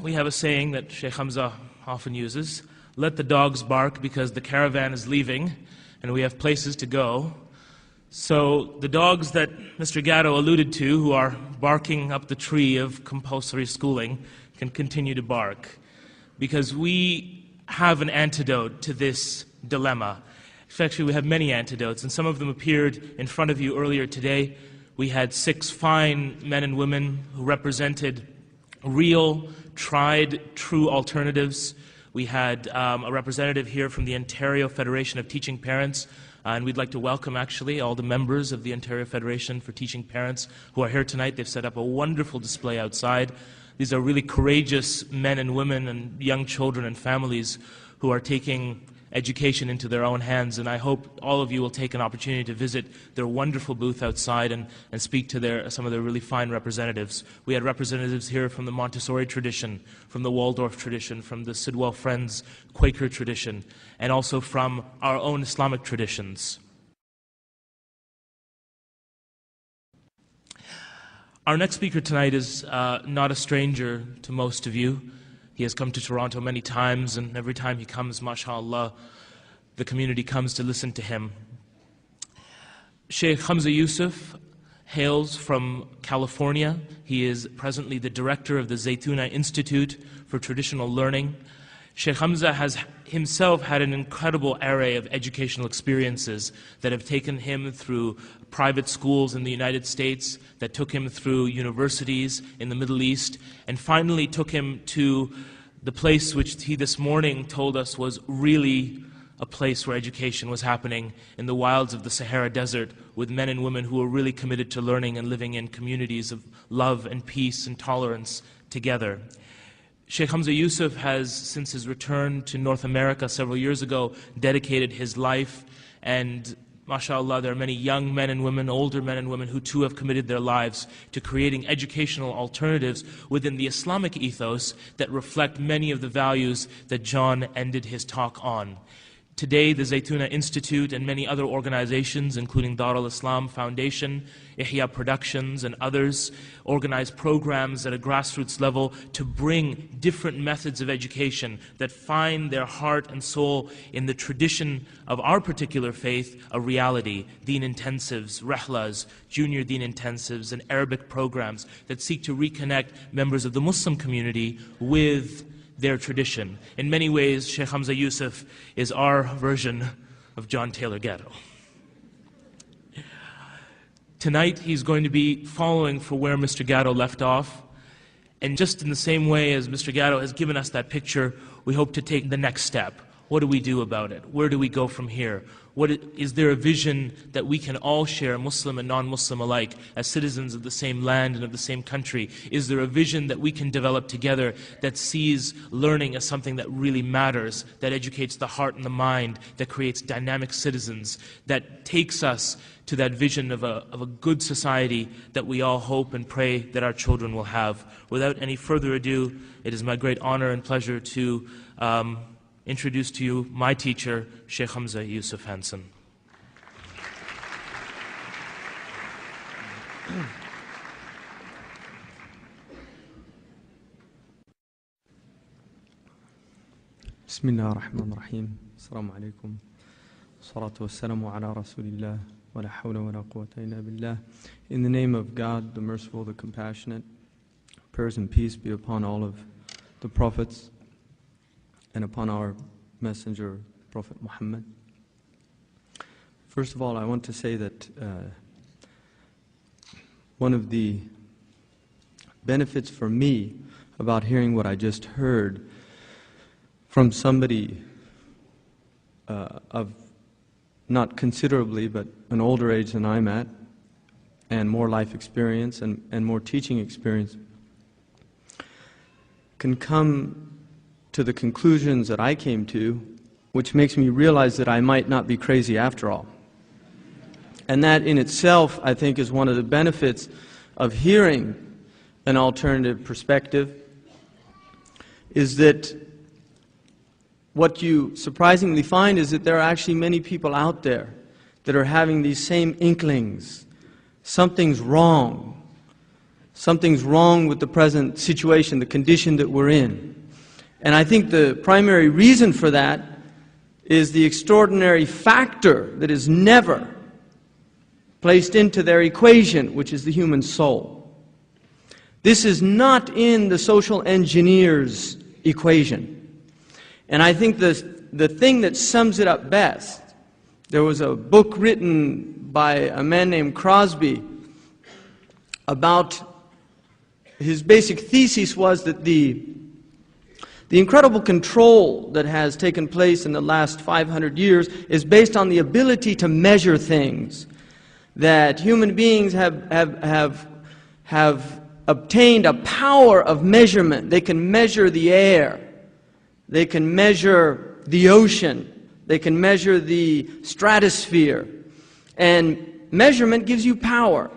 we have a saying that Shaykh Hamza often uses: let the dogs bark because the caravan is leaving and we have places to go. So the dogs that Mr. Gatto alluded to, who are barking up the tree of compulsory schooling, can continue to bark, because we have an antidote to this dilemma. Actually, we have many antidotes, and some of them appeared in front of you earlier today. We had 6 fine men and women who represented real, tried, true alternatives. We had a representative here from the Ontario Federation of Teaching Parents, and we'd like to welcome, actually, all the members of the Ontario Federation for Teaching Parents who are here tonight. They've set up a wonderful display outside. These are really courageous men and women and young children and families who are taking education into their own hands, and I hope all of you will take an opportunity to visit their wonderful booth outside and speak to some of their really fine representatives. We had representatives here from the Montessori tradition, from the Waldorf tradition, from the Sidwell Friends Quaker tradition, and also from our own Islamic traditions. Our next speaker tonight is not a stranger to most of you. He has come to Toronto many times, and every time he comes, mashallah, the community comes to listen to him. Shaykh Hamza Yusuf hails from California. He is presently the director of the Zaytuna Institute for Traditional Learning. Shaykh Hamza has himself had an incredible array of educational experiences that have taken him through private schools in the United States, that took him through universities in the Middle East, and finally took him to the place which he this morning told us was really a place where education was happening, in the wilds of the Sahara Desert, with men and women who were really committed to learning and living in communities of love and peace and tolerance together. Shaykh Hamza Yusuf has, since his return to North America several years ago, dedicated his life, and mashallah, there are many young men and women, older men and women, who too have committed their lives to creating educational alternatives within the Islamic ethos that reflect many of the values that John ended his talk on. Today, the Zaytuna Institute and many other organizations, including Dar al-Islam Foundation, Ihya Productions, and others, organize programs at a grassroots level to bring different methods of education that find their heart and soul in the tradition of our particular faith a reality. Deen intensives, rehlas, junior deen intensives, and Arabic programs that seek to reconnect members of the Muslim community with their tradition. In many ways, Shaykh Hamza Yusuf is our version of John Taylor Gatto. Tonight, he's going to be following for where Mr. Gatto left off. And just in the same way as Mr. Gatto has given us that picture, we hope to take the next step. What do we do about it? Where do we go from here? Is there a vision that we can all share, Muslim and non-Muslim alike, as citizens of the same land and of the same country? Is there a vision that we can develop together that sees learning as something that really matters, that educates the heart and the mind, that creates dynamic citizens, that takes us to that vision of a good society that we all hope and pray that our children will have? Without any further ado, it is my great honor and pleasure to introduce to you my teacher, Shaykh Hamza Yusuf Hanson. Bismillah ar-Rahman ar-Rahim. Assalamu alaikum. Salatu wassalamu ala Rasulillah. Wa la hawla wa la quwwata illa billah. In the name of God, the merciful, the compassionate, prayers and peace be upon all of the prophets and upon our messenger, Prophet Muhammad. First of all, I want to say that one of the benefits for me about hearing what I just heard from somebody of not considerably, but an older age than I'm at, and more life experience and more teaching experience, can come to the conclusions that I came to, which makes me realize that I might not be crazy after all. And that in itself, I think, is one of the benefits of hearing an alternative perspective, is that what you surprisingly find is that there are actually many people out there that are having these same inklings. Something's wrong. Something's wrong with the present situation, the condition that we're in. And I think the primary reason for that is the extraordinary factor that is never placed into their equation, which is the human soul. This is not in the social engineer's equation. And I think the thing that sums it up best, there was a book written by a man named Crosby about, his basic thesis was that the incredible control that has taken place in the last 500 years is based on the ability to measure things. That human beings have obtained a power of measurement. They can measure the air. They can measure the ocean. They can measure the stratosphere. And measurement gives you power.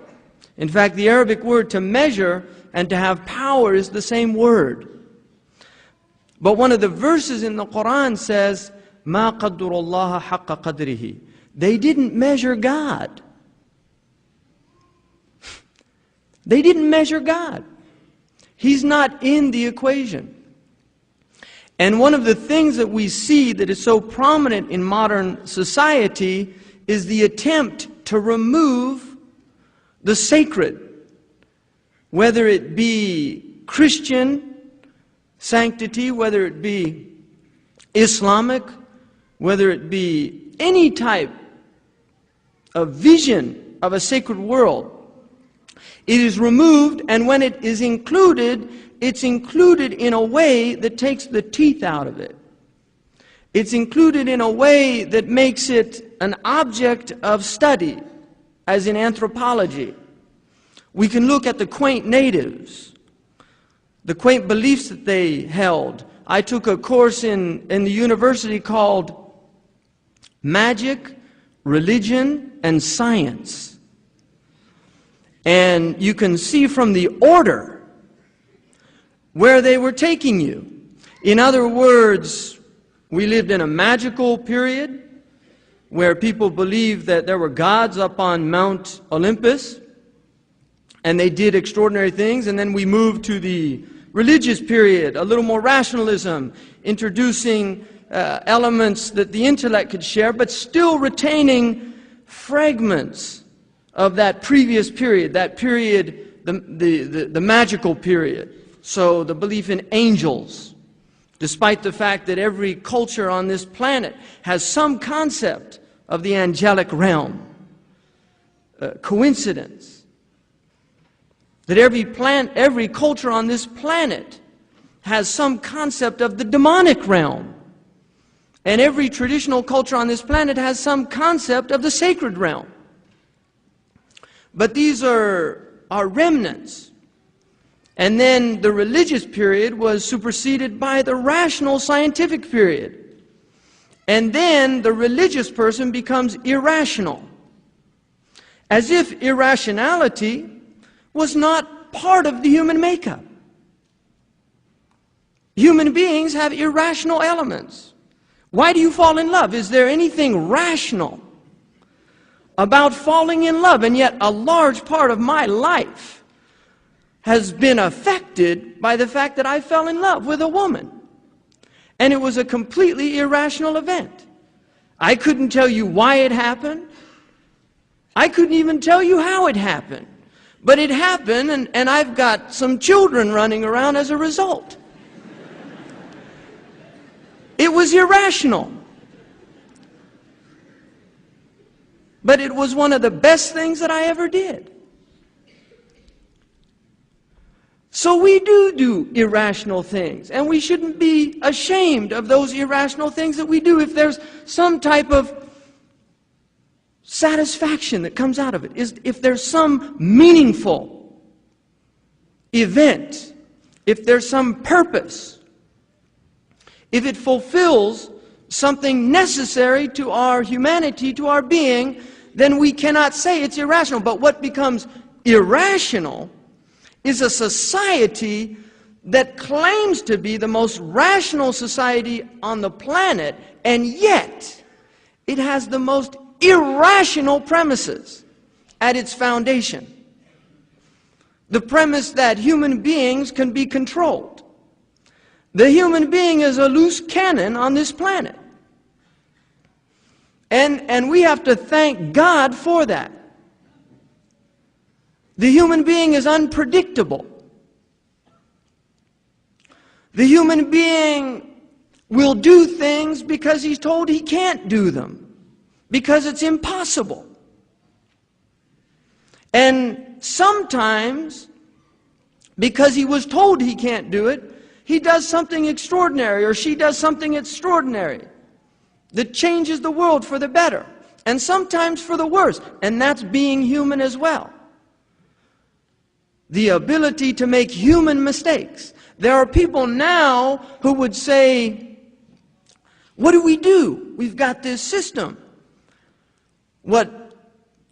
In fact, the Arabic word to measure and to have power is the same word. But one of the verses in the Quran says, مَا قَدُّرُ اللَّهَ حَقَّ قَدْرِهِ. They didn't measure God. They didn't measure God. He's not in the equation. And one of the things that we see that is so prominent in modern society is the attempt to remove the sacred, whether it be Christian sanctity, whether it be Islamic, whether it be any type of vision of a sacred world. It is removed, and when it is included, it's included in a way that takes the teeth out of it. It's included in a way that makes it an object of study, as in anthropology. We can look at the quaint natives, the quaint beliefs that they held. I took a course in the university called Magic, Religion, and Science. And you can see from the order where they were taking you. In other words, we lived in a magical period where people believed that there were gods up on Mount Olympus, and they did extraordinary things. And then we moved to the religious period, a little more rationalism, introducing elements that the intellect could share, but still retaining fragments of that previous period, the magical period. So the belief in angels, despite the fact that every culture on this planet has some concept of the angelic realm. Coincidence that every culture on this planet has some concept of the demonic realm. And every traditional culture on this planet has some concept of the sacred realm. But these are remnants. And then the religious period was superseded by the rational scientific period. And then the religious person becomes irrational. As if irrationality was not part of the human makeup. Human beings have irrational elements. Why do you fall in love? Is there anything rational about falling in love? And yet a large part of my life has been affected by the fact that I fell in love with a woman. And it was a completely irrational event. I couldn't tell you why it happened. I couldn't even tell you how it happened. But it happened, and I've got some children running around as a result. It was irrational. But it was one of the best things that I ever did. So we do irrational things, and we shouldn't be ashamed of those irrational things that we do if there's some type of satisfaction that comes out of it. If there's some meaningful event, if there's some purpose, if it fulfills something necessary to our humanity, to our being, then we cannot say it's irrational. But what becomes irrational is a society that claims to be the most rational society on the planet, and yet it has the most irrational premises at its foundation. the premise that human beings can be controlled. The human being is a loose cannon on this planet. And we have to thank God for that. The human being is unpredictable. The human being will do things because he's told he can't do them, because it's impossible. And sometimes, because he was told he can't do it, he does something extraordinary, or she does something extraordinary that changes the world for the better, and sometimes for the worse, and that's being human as well. The ability to make human mistakes. There are people now who would say, what do we do? We've got this system. What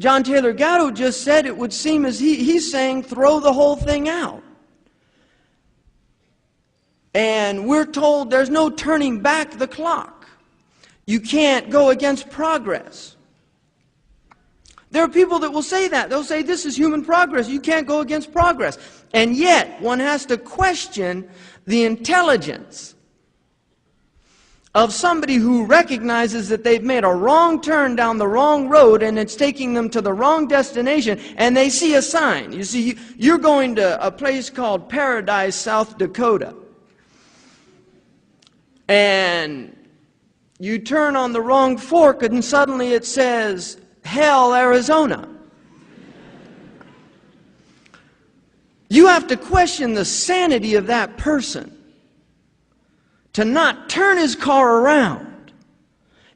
John Taylor Gatto just said, it would seem as he's saying, throw the whole thing out. And we're told there's no turning back the clock. You can't go against progress. There are people that will say that. They'll say, this is human progress. You can't go against progress. And yet, one has to question the intelligence of somebody who recognizes that they've made a wrong turn down the wrong road and it's taking them to the wrong destination, and they see a sign. You see, you're going to a place called Paradise, South Dakota. And you turn on the wrong fork and suddenly it says, Hell, Arizona. You have to question the sanity of that person to not turn his car around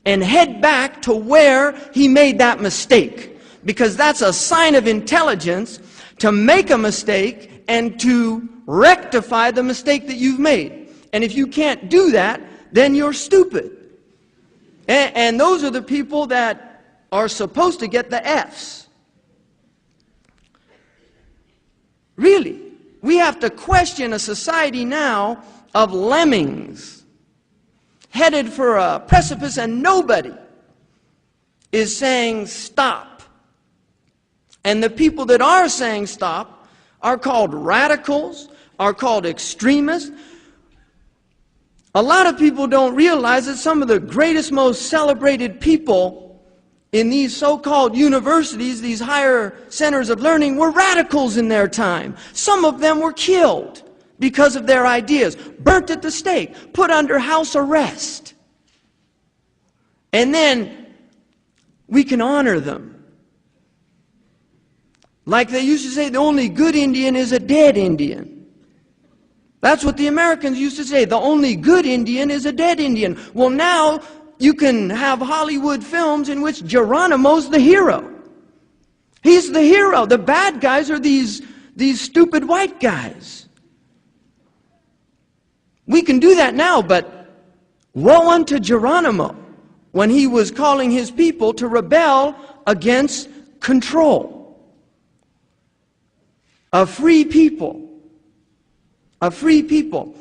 and head back to where he made that mistake, because that's a sign of intelligence to make a mistake and to rectify the mistake that you've made. And if you can't do that, then you're stupid. And those are the people that are supposed to get the F's. Really, we have to question a society now of lemmings headed for a precipice, and nobody is saying stop. And the people that are saying stop are called radicals, are called extremists. A lot of people don't realize that some of the greatest, most celebrated people in these so-called universities, these higher centers of learning, were radicals in their time. Some of them were killed because of their ideas, burnt at the stake, put under house arrest. And then we can honor them. Like they used to say, the only good Indian is a dead Indian. That's what the Americans used to say. The only good Indian is a dead Indian. Well, now you can have Hollywood films in which Geronimo's the hero. He's the hero. The bad guys are these stupid white guys. We can do that now, but woe unto Geronimo when he was calling his people to rebel against control. A free people. A free people.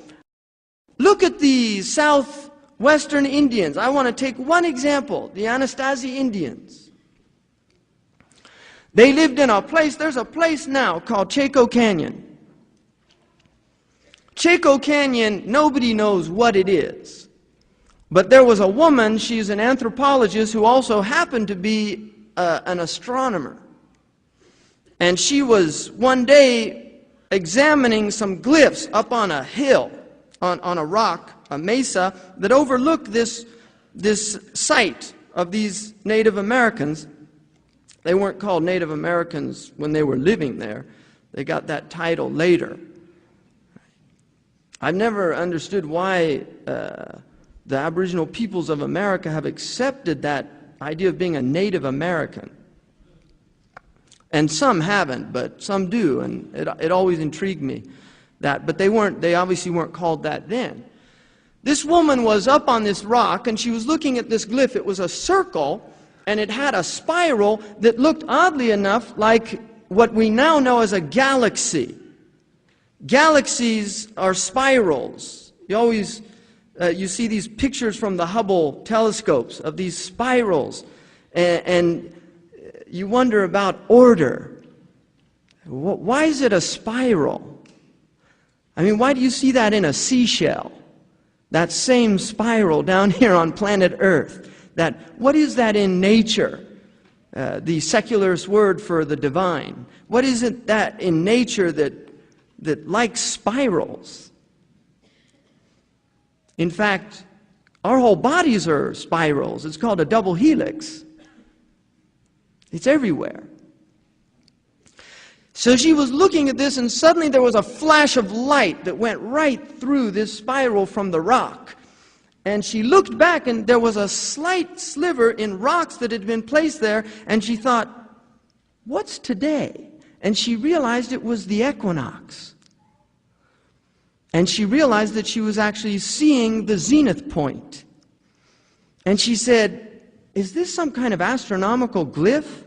Look at the Southwestern Indians. I want to take one example, the Anasazi Indians. They lived in a place, there's a place now called Chaco Canyon. Chaco Canyon, nobody knows what it is. But there was a woman, she's an anthropologist, who also happened to be an astronomer. And she was one day examining some glyphs up on a hill, on a rock, a mesa, that overlooked this site of these Native Americans. They weren't called Native Americans when they were living there. They got that title later. I've never understood why the Aboriginal peoples of America have accepted that idea of being a Native American. And some haven't, but some do, and it always intrigued me that. But they obviously weren't called that then. This woman was up on this rock, and she was looking at this glyph. It was a circle, and it had a spiral that looked, oddly enough, like what we now know as a galaxy. Galaxies are spirals. You see these pictures from the Hubble telescopes of these spirals, and you wonder about order. Why is it a spiral? I mean, why do you see that in a seashell? That same spiral down here on planet Earth. What is that in nature? The secularist word for the divine. What is it that in nature that likes spirals? In fact, our whole bodies are spirals. It's called a double helix. It's everywhere. So she was looking at this, and suddenly there was a flash of light that went right through this spiral from the rock. And she looked back, and there was a slight sliver in rocks that had been placed there, and she thought, what's today? And she realized it was the equinox. And she realized that she was actually seeing the zenith point. And she said, is this some kind of astronomical glyph?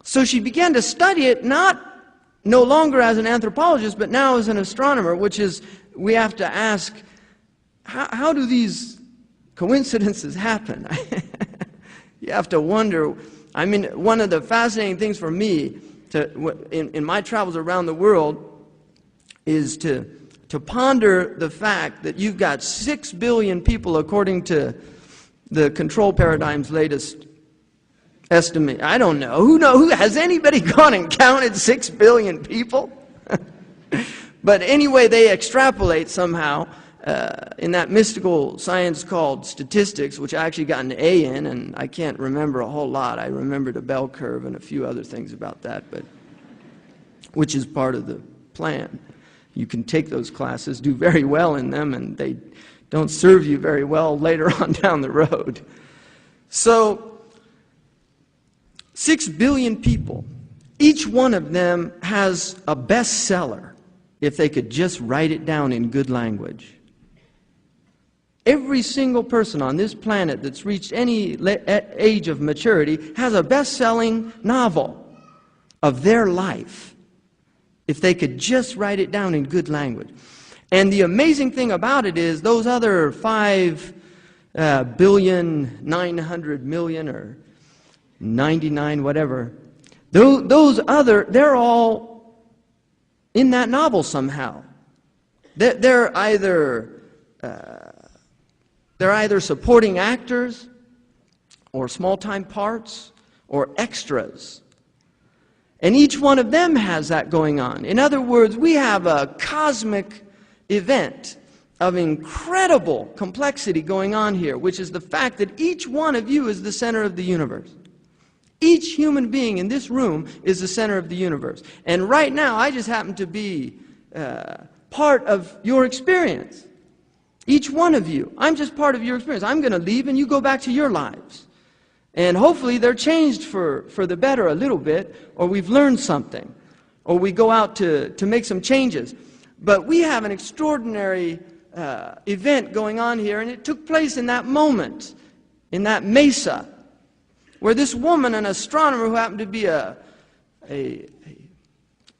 So she began to study it, no longer as an anthropologist, but now as an astronomer, which is, we have to ask, how do these coincidences happen? You have to wonder. I mean, one of the fascinating things for me in my travels around the world is to ponder the fact that you've got 6 billion people, according to the control paradigm's latest estimate. I don't know. Who has anybody gone and counted 6 billion people? But anyway, they extrapolate somehow in that mystical science called statistics, which I actually got an A in, and I can't remember a whole lot. I remembered a bell curve and a few other things about that, but which is part of the plan. You can take those classes, do very well in them, and they don't serve you very well later on down the road. So, 6 billion people. Each one of them has a bestseller if they could just write it down in good language. Every single person on this planet that's reached any age of maturity has a best-selling novel of their life if they could just write it down in good language. And the amazing thing about it is those other 5,900,000,000 or 99 whatever, they're all in that novel somehow. They're either supporting actors or small-time parts or extras. And each one of them has that going on. In other words, we have a cosmic event of incredible complexity going on here, which is the fact that each one of you is the center of the universe. Each human being in this room is the center of the universe. And right now, I just happen to be part of your experience. Each one of you. I'm just part of your experience. I'm going to leave and you go back to your lives. And hopefully they're changed for the better a little bit, or we've learned something, or we go out to make some changes. But we have an extraordinary event going on here, and it took place in that moment, in that mesa, where this woman, an astronomer who happened to be a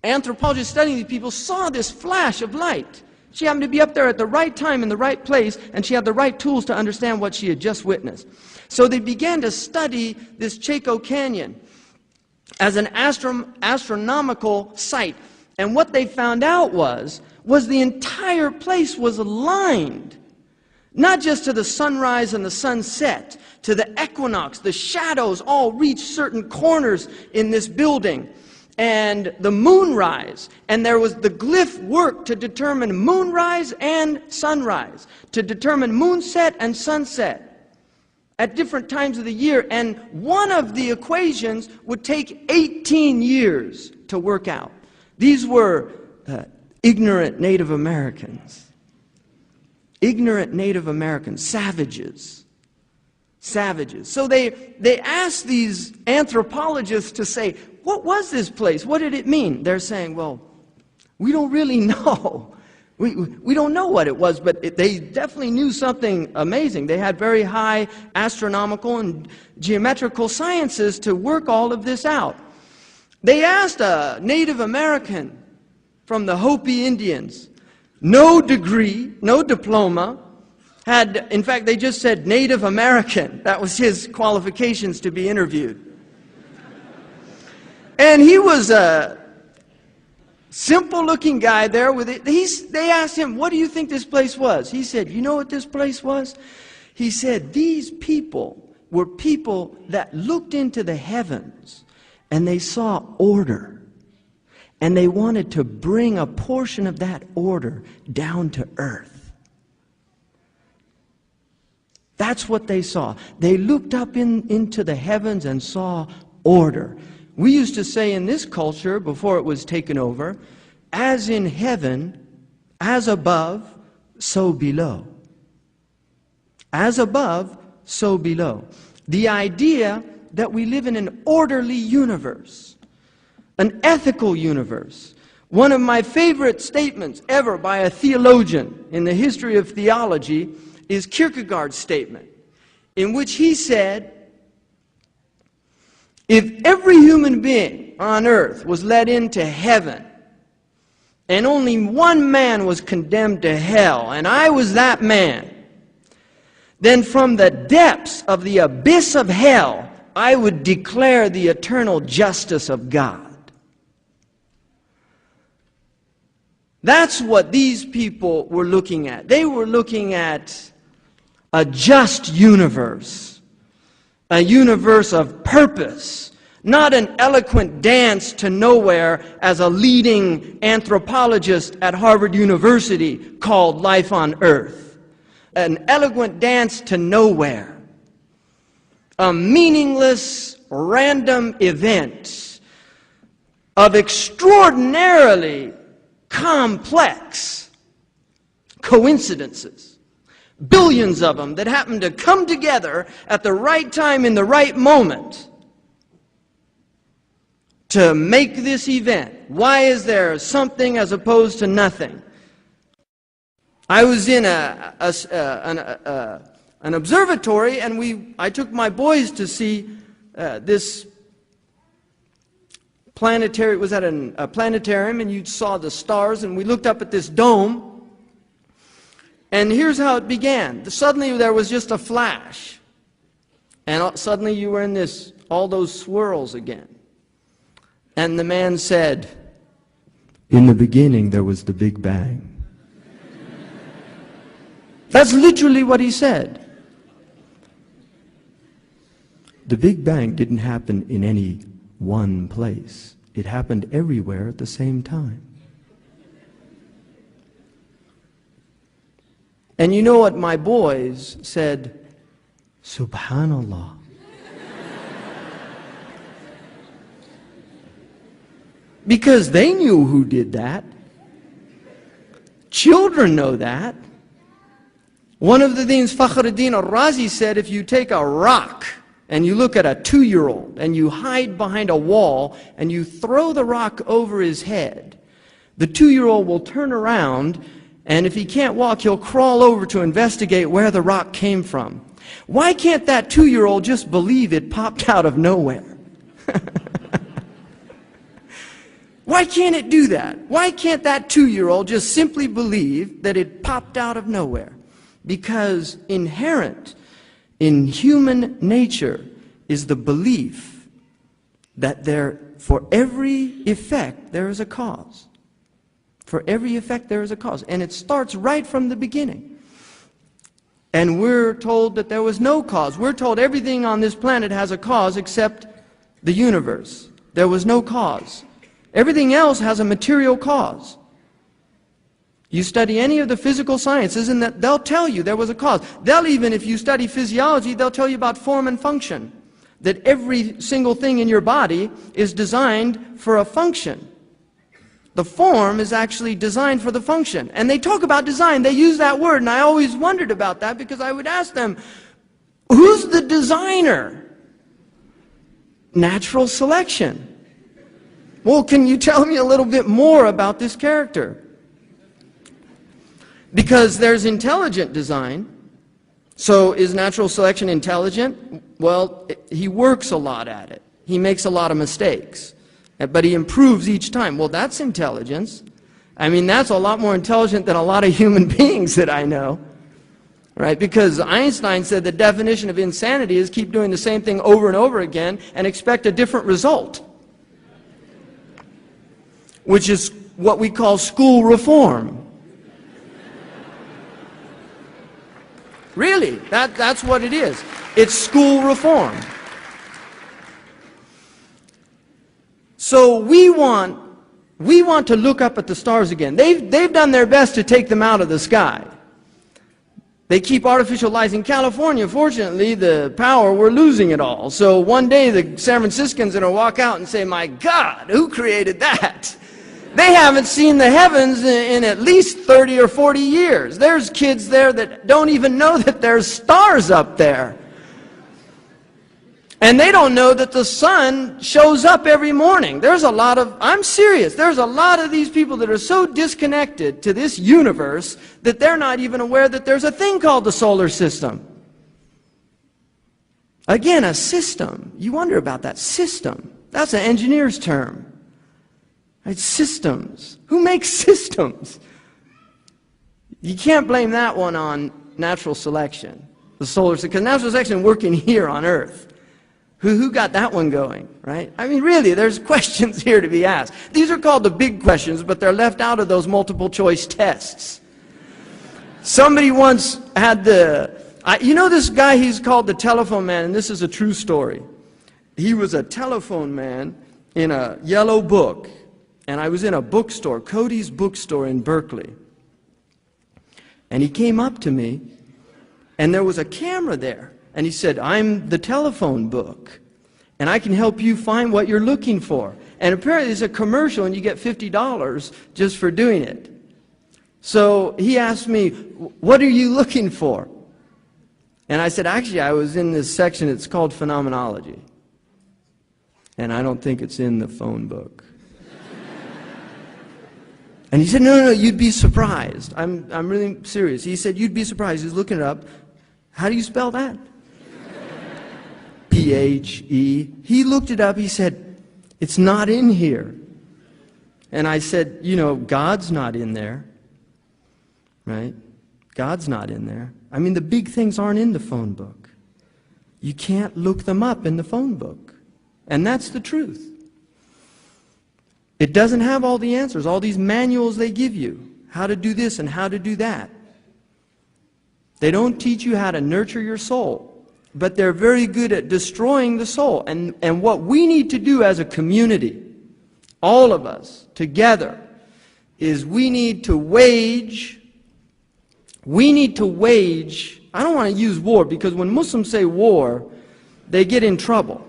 anthropologist studying these people, saw this flash of light. She happened to be up there at the right time in the right place, and she had the right tools to understand what she had just witnessed. So they began to study this Chaco Canyon as an astronomical site. And what they found out was the entire place was aligned, not just to the sunrise and the sunset, to the equinox. The shadows all reached certain corners in this building. And the moonrise, and there was the glyph work to determine moonrise and sunrise, to determine moonset and sunset at different times of the year. And one of the equations would take 18 years to work out. These were ignorant Native Americans. Ignorant Native Americans, savages. Savages. So they asked these anthropologists to say, what was this place? What did it mean? They're saying, well, we don't really know. We don't know what it was, but they definitely knew something amazing. They had very high astronomical and geometrical sciences to work all of this out. They asked a Native American from the Hopi Indians, no degree, no diploma, in fact, they just said Native American. That was his qualifications to be interviewed. And he was Simple looking guy there with it. They asked him, what do you think this place was? He said, you know what this place was? He said, these people were people that looked into the heavens and they saw order. And they wanted to bring a portion of that order down to earth. That's what they saw. They looked up into the heavens and saw order. We used to say in this culture, before it was taken over, as in heaven, as above, so below. As above, so below. The idea that we live in an orderly universe, an ethical universe. One of my favorite statements ever by a theologian in the history of theology is Kierkegaard's statement, in which he said, if every human being on earth was let into heaven, and only one man was condemned to hell, and I was that man, then from the depths of the abyss of hell, I would declare the eternal justice of God. That's what these people were looking at. They were looking at a just universe, a universe of purpose, not an eloquent dance to nowhere as a leading anthropologist at Harvard University called Life on Earth. An eloquent dance to nowhere. A meaningless, random event of extraordinarily complex coincidences. Billions of them that happen to come together at the right time in the right moment to make this event. Why is there something as opposed to nothing? I was in an observatory, and I took my boys to see this planetary. It was at a planetarium, and you saw the stars, and we looked up at this dome. And here's how it began. Suddenly there was just a flash, and suddenly you were in all those swirls again. And the man said, "In the beginning there was the Big Bang." That's literally what he said. The Big Bang didn't happen in any one place. It happened everywhere at the same time. And you know what my boys said? Subhanallah. Because they knew who did that. Children know that. One of the things Fakhruddin al-Razi said, if you take a rock and you look at a 2-year-old and you hide behind a wall and you throw the rock over his head, the 2-year-old will turn around, and if he can't walk, he'll crawl over to investigate where the rock came from. Why can't that 2-year-old just believe it popped out of nowhere? Why can't it do that? Why can't that 2-year-old just simply believe that it popped out of nowhere? Because inherent in human nature is the belief that for every effect there is a cause. For every effect there is a cause. And it starts right from the beginning. And we're told that there was no cause. We're told everything on this planet has a cause except the universe. There was no cause. Everything else has a material cause. You study any of the physical sciences and they'll tell you there was a cause. They'll even, if you study physiology, they'll tell you about form and function. That every single thing in your body is designed for a function. The form is actually designed for the function. And they talk about design, they use that word, and I always wondered about that because I would ask them, who's the designer? Natural selection. Well, can you tell me a little bit more about this character? Because there's intelligent design. So is natural selection intelligent? Well, he works a lot at it. He makes a lot of mistakes. But he improves each time. Well, that's intelligence. I mean, that's a lot more intelligent than a lot of human beings that I know. Right? Because Einstein said the definition of insanity is keep doing the same thing over and over again and expect a different result. Which is what we call school reform. Really, that's what it is. It's school reform. So we want to look up at the stars again. They've done their best to take them out of the sky. They keep artificial lights. In California, fortunately, the power, we're losing it all. So one day the San Franciscans are going to walk out and say, my God, who created that? They haven't seen the heavens in at least 30 or 40 years. There's kids there that don't even know that there's stars up there. And they don't know that the sun shows up every morning. I'm serious, there's a lot of these people that are so disconnected to this universe that they're not even aware that there's a thing called the solar system. Again, a system. You wonder about that system. That's an engineer's term. Right? Systems. Who makes systems? You can't blame that one on natural selection. The solar system, because natural selection working here on Earth. Who got that one going, right? I mean, really, there's questions here to be asked. These are called the big questions, but they're left out of those multiple choice tests. Somebody once had you know this guy, he's called the telephone man, and this is a true story. He was a telephone man in a yellow book, and I was in a bookstore, Cody's bookstore in Berkeley. And he came up to me, and there was a camera there. And he said, I'm the telephone book, and I can help you find what you're looking for. And apparently it's a commercial, and you get $50 just for doing it. So he asked me, what are you looking for? And I said, actually, I was in this section, it's called phenomenology. And I don't think it's in the phone book. And he said, no, you'd be surprised. I'm really serious. He said, you'd be surprised. He's looking it up. How do you spell that? P-H-E. He looked it up. He said, it's not in here. And I said, you know, God's not in there. Right? God's not in there. I mean, the big things aren't in the phone book. You can't look them up in the phone book. And that's the truth. It doesn't have all the answers, all these manuals they give you, how to do this and how to do that. They don't teach you how to nurture your soul. But they're very good at destroying the soul. And what we need to do as a community, all of us together, is we need to wage, I don't want to use war, because when Muslims say war, they get in trouble.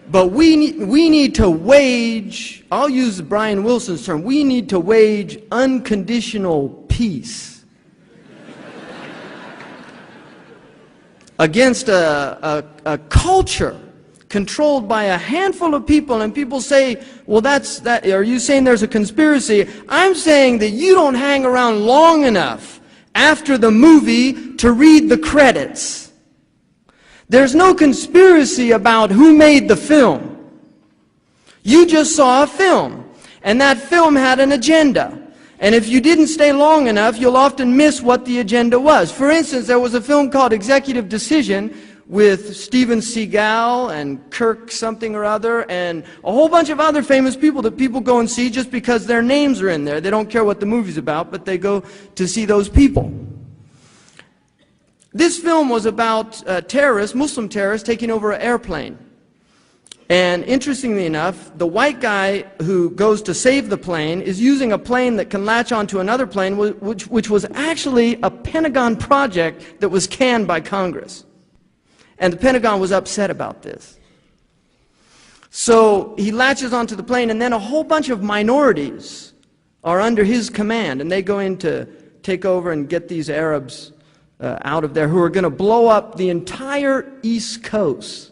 But we need to wage, I'll use Brian Wilson's term, we need to wage unconditional peace against a culture controlled by a handful of people. And people say, well, are you saying there's a conspiracy? I'm saying that you don't hang around long enough after the movie to read the credits. There's no conspiracy about who made the film. You just saw a film, and that film had an agenda. And if you didn't stay long enough, you'll often miss what the agenda was. For instance, there was a film called Executive Decision with Steven Seagal and Kirk something or other and a whole bunch of other famous people that people go and see just because their names are in there. They don't care what the movie's about, but they go to see those people. This film was about terrorists, Muslim terrorists, taking over an airplane. And interestingly enough, the white guy who goes to save the plane is using a plane that can latch onto another plane, which was actually a Pentagon project that was canned by Congress. And the Pentagon was upset about this. So he latches onto the plane, and then a whole bunch of minorities are under his command, and they go in to take over and get these Arabs out of there who are going to blow up the entire East Coast.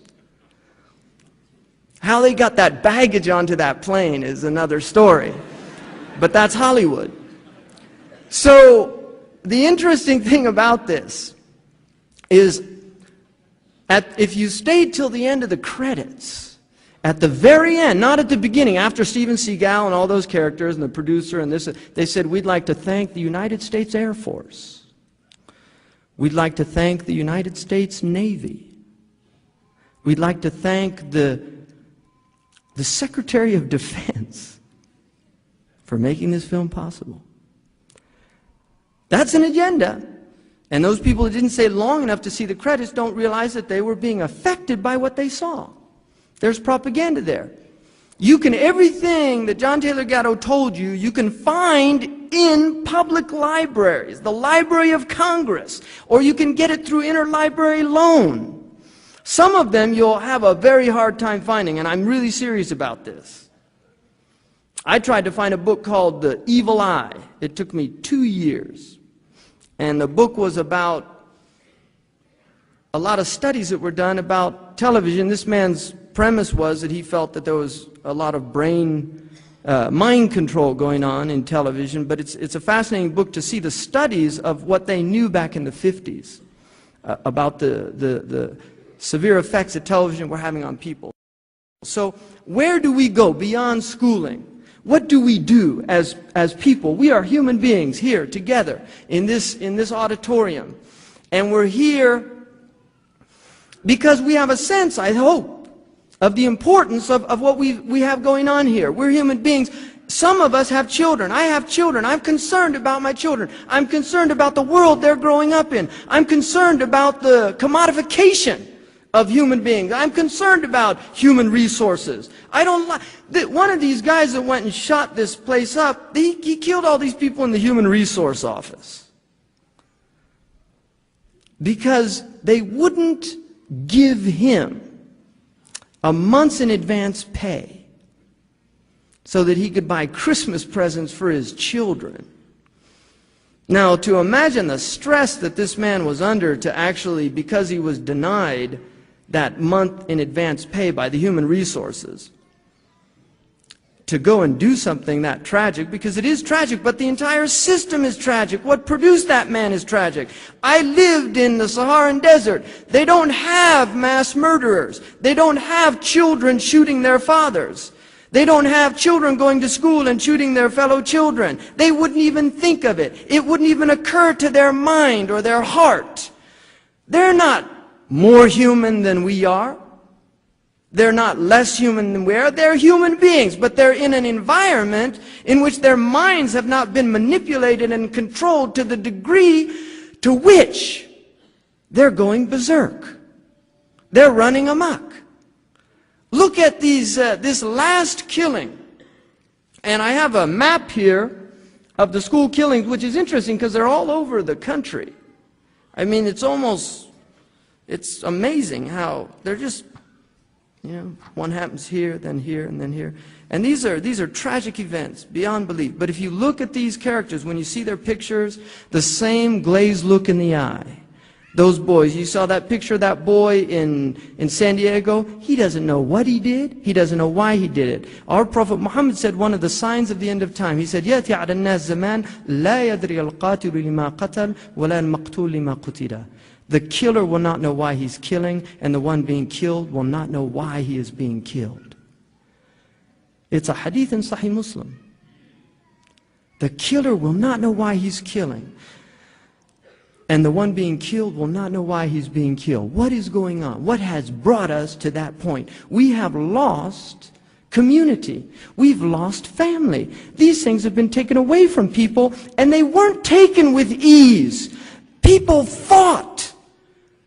How they got that baggage onto that plane is another story. But that's Hollywood. So the interesting thing about this is if you stayed till the end of the credits, at the very end, not at the beginning, after Steven Seagal and all those characters and the producer and this, they said, we'd like to thank the United States Air Force. We'd like to thank the United States Navy. We'd like to thank the the Secretary of Defense for making this film possible. That's an agenda. And those people who didn't stay long enough to see the credits don't realize that they were being affected by what they saw. There's propaganda there. You can, everything that John Taylor Gatto told you, you can find in public libraries, the Library of Congress, or you can get it through interlibrary loan. Some of them you'll have a very hard time finding, and I'm really serious about this. I tried to find a book called The Evil Eye. It took me 2 years. And the book was about a lot of studies that were done about television. This man's premise was that he felt that there was a lot of mind control going on in television, but it's a fascinating book to see the studies of what they knew back in the 50s about the severe effects that television were having on people. So where do we go beyond schooling? What do we do as people? We are human beings here together in this auditorium. And we're here because we have a sense, I hope, of the importance of what we have going on here. We're human beings. Some of us have children. I have children. I'm concerned about my children. I'm concerned about the world they're growing up in. I'm concerned about the commodification of human beings. I'm concerned about human resources. I don't like one of these guys that went and shot this place up. He killed all these people in the human resource office because they wouldn't give him a month's in advance pay so that he could buy Christmas presents for his children. Now, to imagine the stress that this man was under to actually, because he was denied that month in advance pay by the human resources, to go and do something that tragic, because it is tragic, but the entire system is tragic. What produced that man is tragic. I lived in the Saharan desert. They don't have mass murderers. They don't have children shooting their fathers. They don't have children going to school and shooting their fellow children. They wouldn't even think of it. It wouldn't even occur to their mind or their heart. They're not more human than we are. They're not less human than we are. They're human beings, but they're in an environment in which their minds have not been manipulated and controlled to the degree to which they're going berserk. They're running amok. Look at this last killing. And I have a map here of the school killings, which is interesting because they're all over the country. I mean, it's amazing how they're just, one happens here, then here, and then here. And these are tragic events beyond belief. But if you look at these characters, when you see their pictures, the same glazed look in the eye. Those boys, you saw that picture of that boy in San Diego? He doesn't know what he did. He doesn't know why he did it. Our Prophet Muhammad said one of the signs of the end of time. He said, يَأْتِي عَلَى النَّاسِ زَمَانٍ لَا يَدْرِي الْقَاتِلُ لِمَا قَتَلْ وَلَا الْمَقْتُولُ لِمَا قُتِلَ. The killer will not know why he's killing, and the one being killed will not know why he is being killed. It's a hadith in Sahih Muslim. The killer will not know why he's killing, and the one being killed will not know why he's being killed. What is going on? What has brought us to that point? We have lost community. We've lost family. These things have been taken away from people, and they weren't taken with ease. People fought.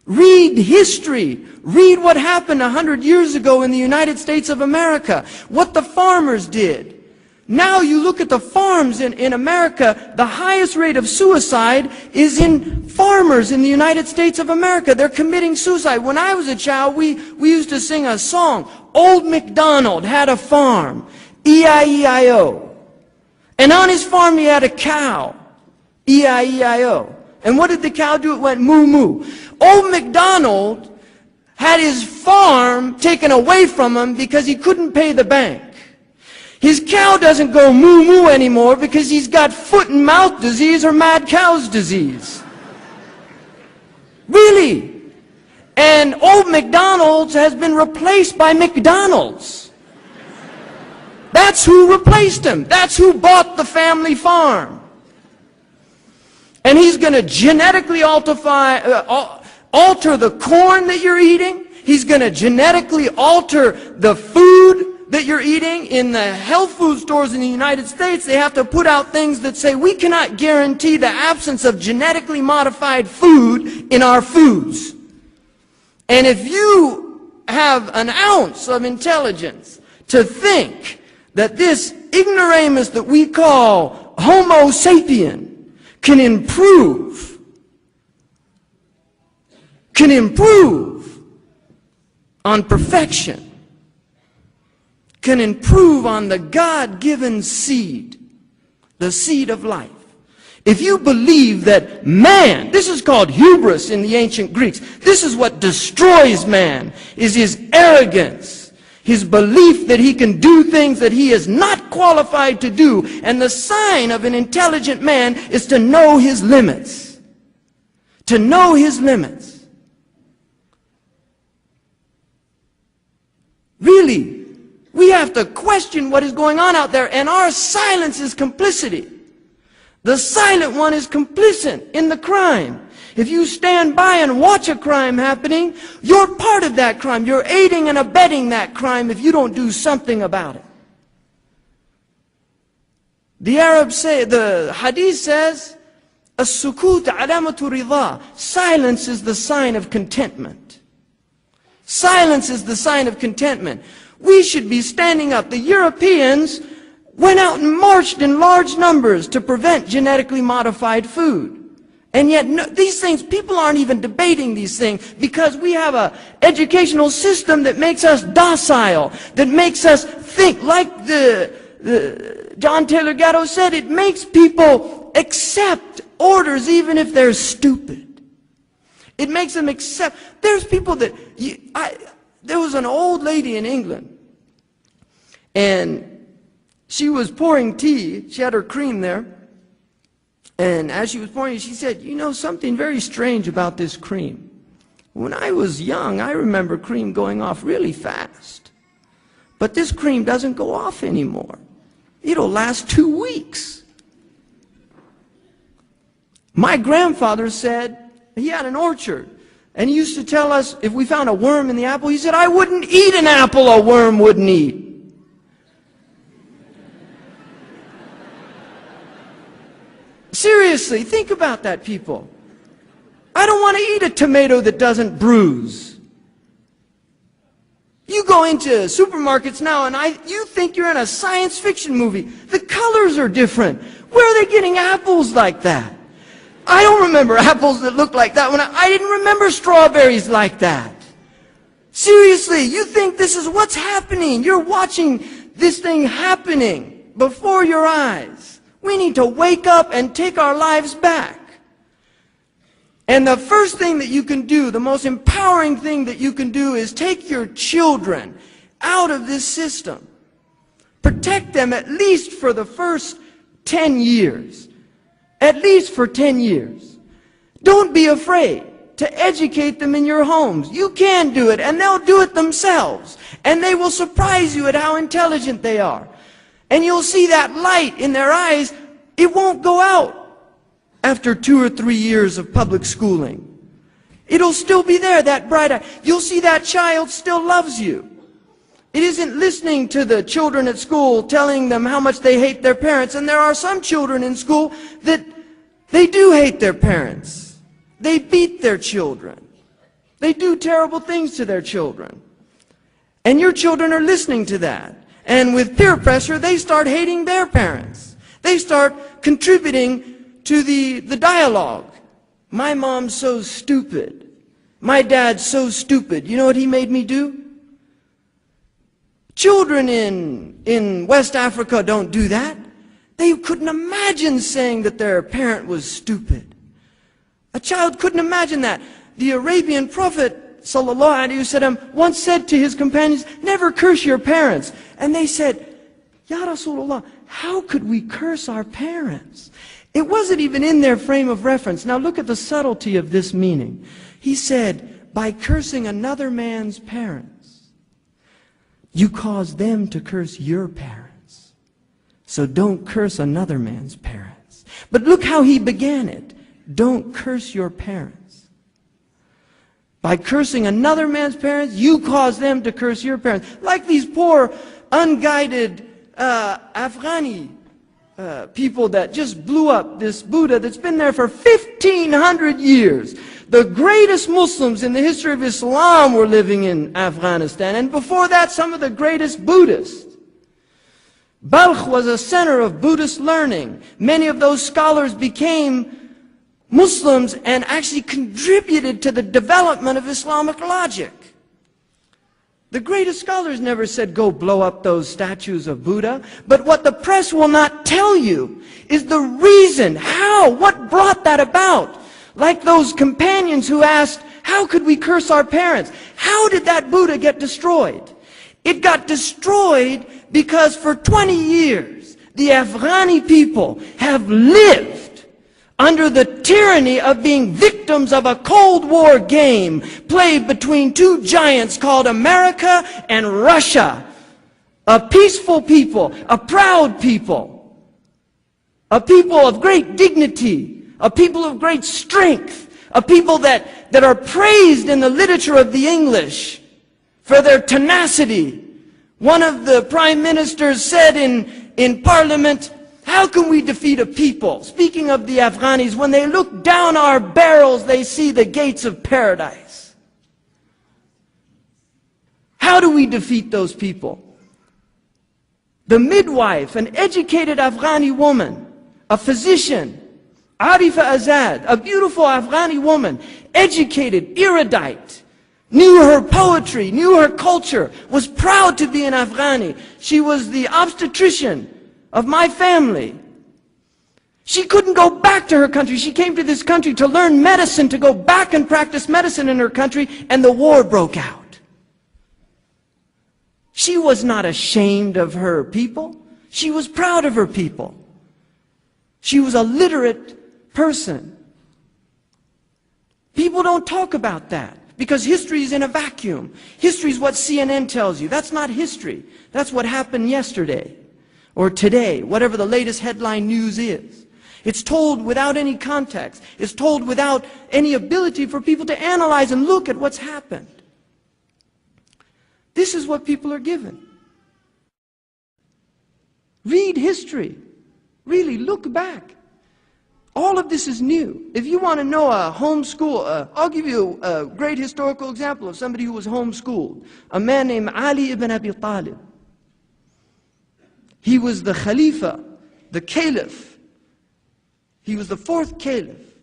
Read history. Read what happened 100 years ago in the United States of America. What the farmers did. Now you look at the farms in America, the highest rate of suicide is in farmers in the United States of America. They're committing suicide. When I was a child, we used to sing a song. Old MacDonald had a farm. E-I-E-I-O. And on his farm he had a cow. E-I-E-I-O. And what did the cow do? It went moo moo. Old MacDonald had his farm taken away from him because he couldn't pay the bank. His cow doesn't go moo moo anymore because he's got foot and mouth disease or mad cow's disease. Really. And old McDonald's has been replaced by McDonald's. That's who replaced him. That's who bought the family farm. And he's going to genetically alter the corn that you're eating. He's going to genetically alter the food that you're eating in the health food stores in the United States, they have to put out things that say we cannot guarantee the absence of genetically modified food in our foods. And if you have an ounce of intelligence to think that this ignoramus that we call Homo sapien can improve on perfection, can improve on the God-given seed, the seed of life. If you believe that man, this is called hubris in the ancient Greeks, this is what destroys man, is his arrogance, his belief that he can do things that he is not qualified to do. And the sign of an intelligent man is to know his limits. To know his limits. Really, we have to question what is going on out there, and our silence is complicity. The silent one is complicit in the crime. If you stand by and watch a crime happening, you're part of that crime. You're aiding and abetting that crime if you don't do something about it. The Arabs say, the hadith says, as-sukut alamatu ridha. Silence is the sign of contentment. Silence is the sign of contentment. We should be standing up. The Europeans went out and marched in large numbers to prevent genetically modified food. And yet these things, people aren't even debating these things because we have an educational system that makes us docile, that makes us think. Like John Taylor Gatto said, it makes people accept orders even if they're stupid. It makes them accept. There's people that, there was an old lady in England, and she was pouring tea. She had her cream there. And as she was pouring it, she said, you know something very strange about this cream. When I was young, I remember cream going off really fast. But this cream doesn't go off anymore. It'll last 2 weeks. My grandfather said, he had an orchard, and he used to tell us if we found a worm in the apple, he said, I wouldn't eat an apple a worm wouldn't eat. Seriously, think about that, people. I don't want to eat a tomato that doesn't bruise. You go into supermarkets now and you think you're in a science fiction movie. The colors are different. Where are they getting apples like that? I don't remember apples that look like that. I didn't remember strawberries like that. Seriously, you think this is what's happening. You're watching this thing happening before your eyes. We need to wake up and take our lives back. And the first thing that you can do, the most empowering thing that you can do, is take your children out of this system. Protect them at least for the first 10 years. At least for 10 years. Don't be afraid to educate them in your homes. You can do it, and they'll do it themselves. And they will surprise you at how intelligent they are. And you'll see that light in their eyes. It won't go out after 2 or 3 years of public schooling. It'll still be there, that bright eye. You'll see that child still loves you. It isn't listening to the children at school telling them how much they hate their parents. And there are some children in school that they do hate their parents. They beat their children. They do terrible things to their children. And your children are listening to that. And with peer pressure, they start hating their parents. They start contributing to the dialogue. My mom's so stupid. My dad's so stupid. You know what he made me do? Children in West Africa don't do that. They couldn't imagine saying that their parent was stupid. A child couldn't imagine that. The Arabian Prophet ﷺ once said to his companions, never curse your parents. And they said, Ya Rasulullah, how could we curse our parents? It wasn't even in their frame of reference. Now look at the subtlety of this meaning. He said, by cursing another man's parents, you cause them to curse your parents. So don't curse another man's parents. But look how he began it. Don't curse your parents. By cursing another man's parents, you cause them to curse your parents. Like these poor unguided Afghani people that just blew up this Buddha that's been there for 1,500 years. The greatest Muslims in the history of Islam were living in Afghanistan, and before that, some of the greatest Buddhists. Balkh was a center of Buddhist learning. Many of those scholars became Muslims and actually contributed to the development of Islamic logic. The greatest scholars never said, go blow up those statues of Buddha. But what the press will not tell you is the reason, how, what brought that about. Like those companions who asked, how could we curse our parents? How did that Buddha get destroyed? It got destroyed because for 20 years, the Afghani people have lived under the tyranny of being victims of a Cold War game played between two giants called America and Russia. A peaceful people, a proud people, a people of great dignity, a people of great strength, a people that are praised in the literature of the English for their tenacity. One of the prime ministers said in Parliament, how can we defeat a people, speaking of the Afghanis, when they look down our barrels, they see the gates of paradise? How do we defeat those people? The midwife, an educated Afghani woman, a physician, Arifa Azad, a beautiful Afghani woman, educated, erudite, knew her poetry, knew her culture, was proud to be an Afghani. She was the obstetrician of my family. She couldn't go back to her country. She came to this country to learn medicine, to go back and practice medicine in her country, and the war broke out. She was not ashamed of her people. She was proud of her people. She was a literate person. People don't talk about that because history is in a vacuum. History is what CNN tells you. That's not history. That's what happened yesterday or today, whatever the latest headline news is. It's told without any context. It's told without any ability for people to analyze and look at what's happened. This is what people are given. Read history. Really, look back. All of this is new. If you want to know a homeschool, I'll give you a great historical example of somebody who was homeschooled. A man named Ali ibn Abi Talib. He was the Khalifa, the Caliph. He was the fourth Caliph.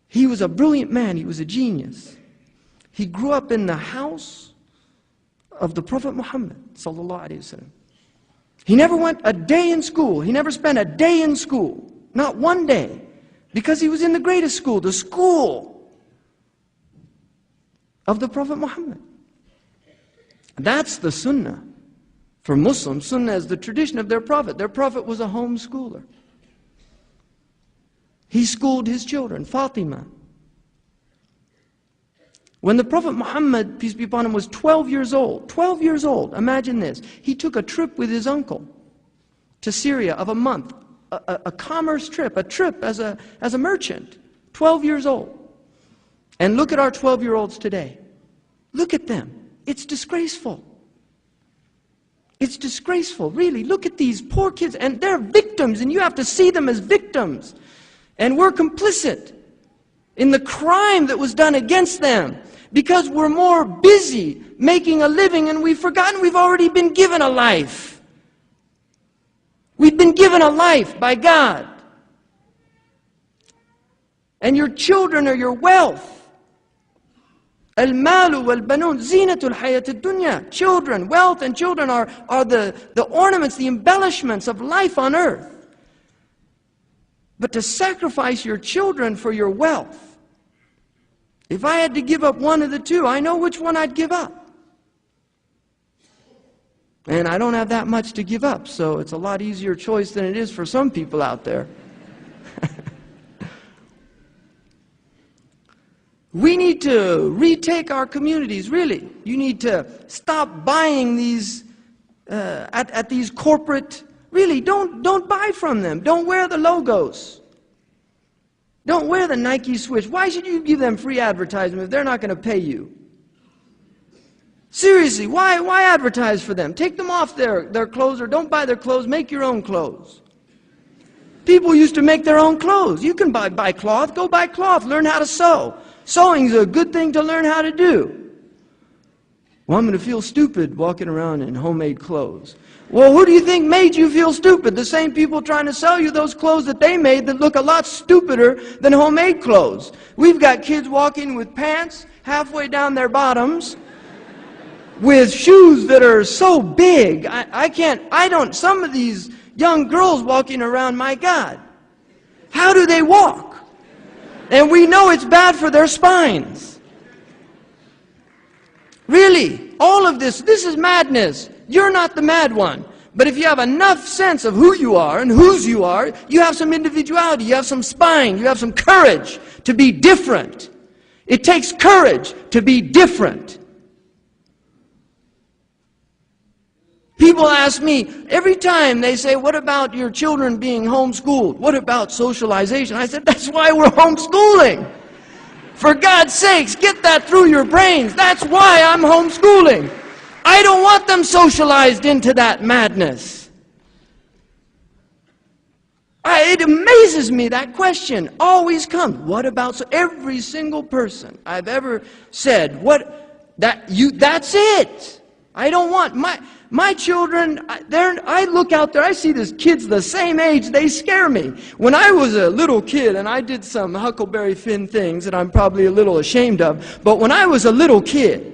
He was a brilliant man. He was a genius. He grew up in the house of the Prophet Muhammad sallallahu alaihi wasallam. He never went a day in school. He never spent a day in school. Not one day. Because he was in the greatest school, the school of the Prophet Muhammad. That's the Sunnah. For Muslims, Sunnah is the tradition of their Prophet. Their Prophet was a homeschooler. He schooled his children, Fatima. When the Prophet Muhammad, peace be upon him, was 12 years old, imagine this, he took a trip with his uncle to Syria of a month, a commerce trip, a trip as a merchant, 12 years old. And look at our 12-year-olds today. Look at them. It's disgraceful. It's disgraceful, really. Look at these poor kids, and they're victims, and you have to see them as victims. And we're complicit in the crime that was done against them because we're more busy making a living and we've forgotten we've already been given a life. We've been given a life by God. And your children are your wealth. Al-malu wal-banun zinatul hayat ad-dunya. Children, wealth and children are the ornaments, the embellishments of life on earth. But to sacrifice your children for your wealth, if I had to give up one of the two, I know which one I'd give up. And I don't have that much to give up, so it's a lot easier choice than it is for some people out there. We need to retake our communities, really. You need to stop buying these at these corporate. Really, don't buy from them. Don't wear the logos. Don't wear the Nike switch. Why should you give them free advertisement if they're not going to pay you? Seriously, why advertise for them? Take them off their clothes, or don't buy their clothes. Make your own clothes. People used to make their own clothes. You can buy cloth. Go buy cloth. Learn how to sew. Sewing is a good thing to learn how to do. Well, I'm going to feel stupid walking around in homemade clothes. Well, who do you think made you feel stupid? The same people trying to sell you those clothes that they made that look a lot stupider than homemade clothes. We've got kids walking with pants halfway down their bottoms, with shoes that are so big. Some of these young girls walking around, my God, how do they walk? And we know it's bad for their spines. Really, all of this is madness. You're not the mad one. But if you have enough sense of who you are and whose you are, you have some individuality, you have some spine, you have some courage to be different. It takes courage to be different. People ask me, every time they say, what about your children being homeschooled? What about socialization? I said, that's why we're homeschooling. For God's sakes, get that through your brains. That's why I'm homeschooling. I don't want them socialized into that madness. It amazes me, that question always comes. What about, so every single person I've ever said, that's it. I don't want my children, I look out there, I see these kids the same age, they scare me. When I was a little kid, and I did some Huckleberry Finn things that I'm probably a little ashamed of, but when I was a little kid,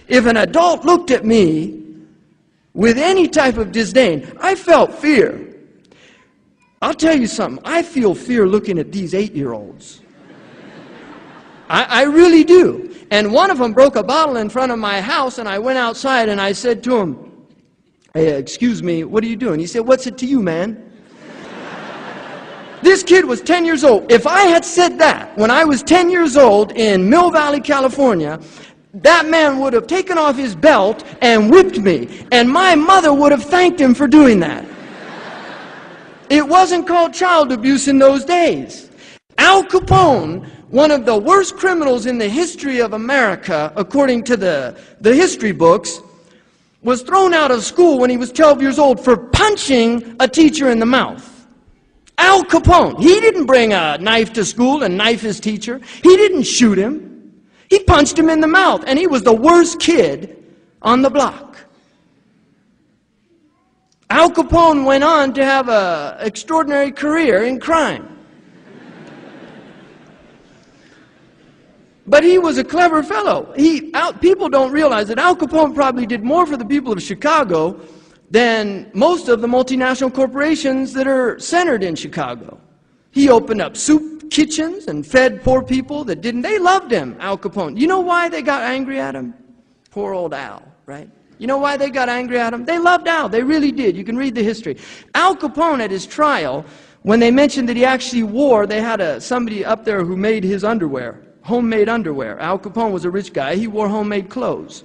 if an adult looked at me with any type of disdain, I felt fear. I'll tell you something, I feel fear looking at these 8-year-olds. I really do. And one of them broke a bottle in front of my house, and I went outside and I said to him, hey, excuse me, what are you doing? He said, what's it to you, man? This kid was 10 years old. If I had said that when I was 10 years old in Mill Valley, California, that man would have taken off his belt and whipped me, and my mother would have thanked him for doing that. It wasn't called child abuse in those days. Al Capone, one of the worst criminals in the history of America, according to the history books, was thrown out of school when he was 12 years old for punching a teacher in the mouth. Al Capone, he didn't bring a knife to school and knife his teacher. He didn't shoot him. He punched him in the mouth, and he was the worst kid on the block. Al Capone went on to have an extraordinary career in crime. But he was a clever fellow. People don't realize that Al Capone probably did more for the people of Chicago than most of the multinational corporations that are centered in Chicago. He opened up soup kitchens and fed poor people that didn't. They loved him, Al Capone. You know why they got angry at him? Poor old Al, right? You know why they got angry at him? They loved Al. They really did. You can read the history. Al Capone at his trial, when they mentioned that he actually wore, they had somebody up there who made his underwear. Homemade underwear. Al Capone was a rich guy. He wore homemade clothes.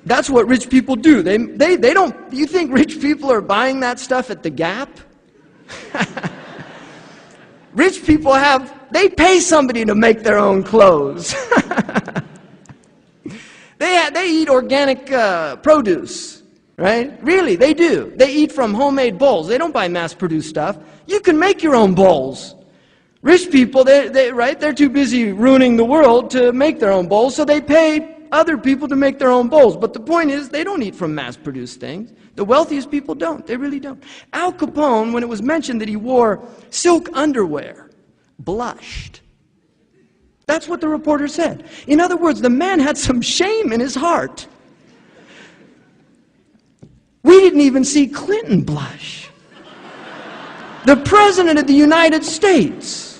That's what rich people do. They don't, you think rich people are buying that stuff at the Gap? Rich people they pay somebody to make their own clothes. They eat organic produce, right? Really, they do. They eat from homemade bowls. They don't buy mass-produced stuff. You can make your own bowls. Rich people, they're too busy ruining the world to make their own bowls, so they pay other people to make their own bowls. But the point is, they don't eat from mass-produced things. The wealthiest people don't. They really don't. Al Capone, when it was mentioned that he wore silk underwear, blushed. That's what the reporter said. In other words, the man had some shame in his heart. We didn't even see Clinton blush. The President of the United States,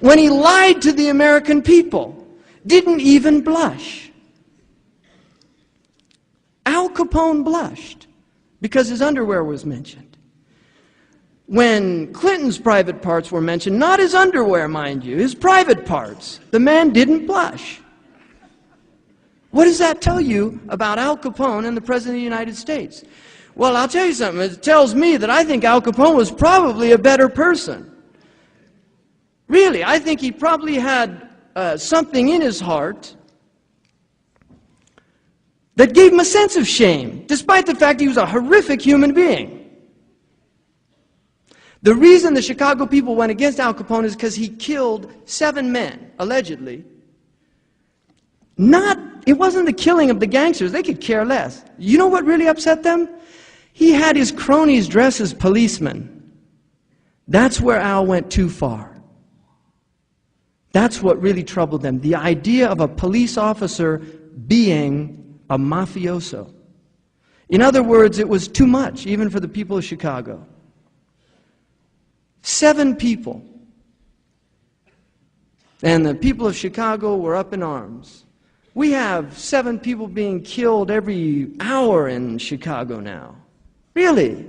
when he lied to the American people, didn't even blush. Al Capone blushed because his underwear was mentioned. When Clinton's private parts were mentioned, not his underwear, mind you, his private parts, the man didn't blush. What does that tell you about Al Capone and the President of the United States? Well, I'll tell you something. It tells me that I think Al Capone was probably a better person. Really, I think he probably had something in his heart that gave him a sense of shame, despite the fact he was a horrific human being. The reason the Chicago people went against Al Capone is because he killed 7 men, allegedly. It wasn't the killing of the gangsters. They could care less. You know what really upset them? He had his cronies dress as policemen. That's where Al went too far. That's what really troubled them. The idea of a police officer being a mafioso. In other words, it was too much, even for the people of Chicago. 7 people. And the people of Chicago were up in arms. We have 7 people being killed every hour in Chicago now. Really?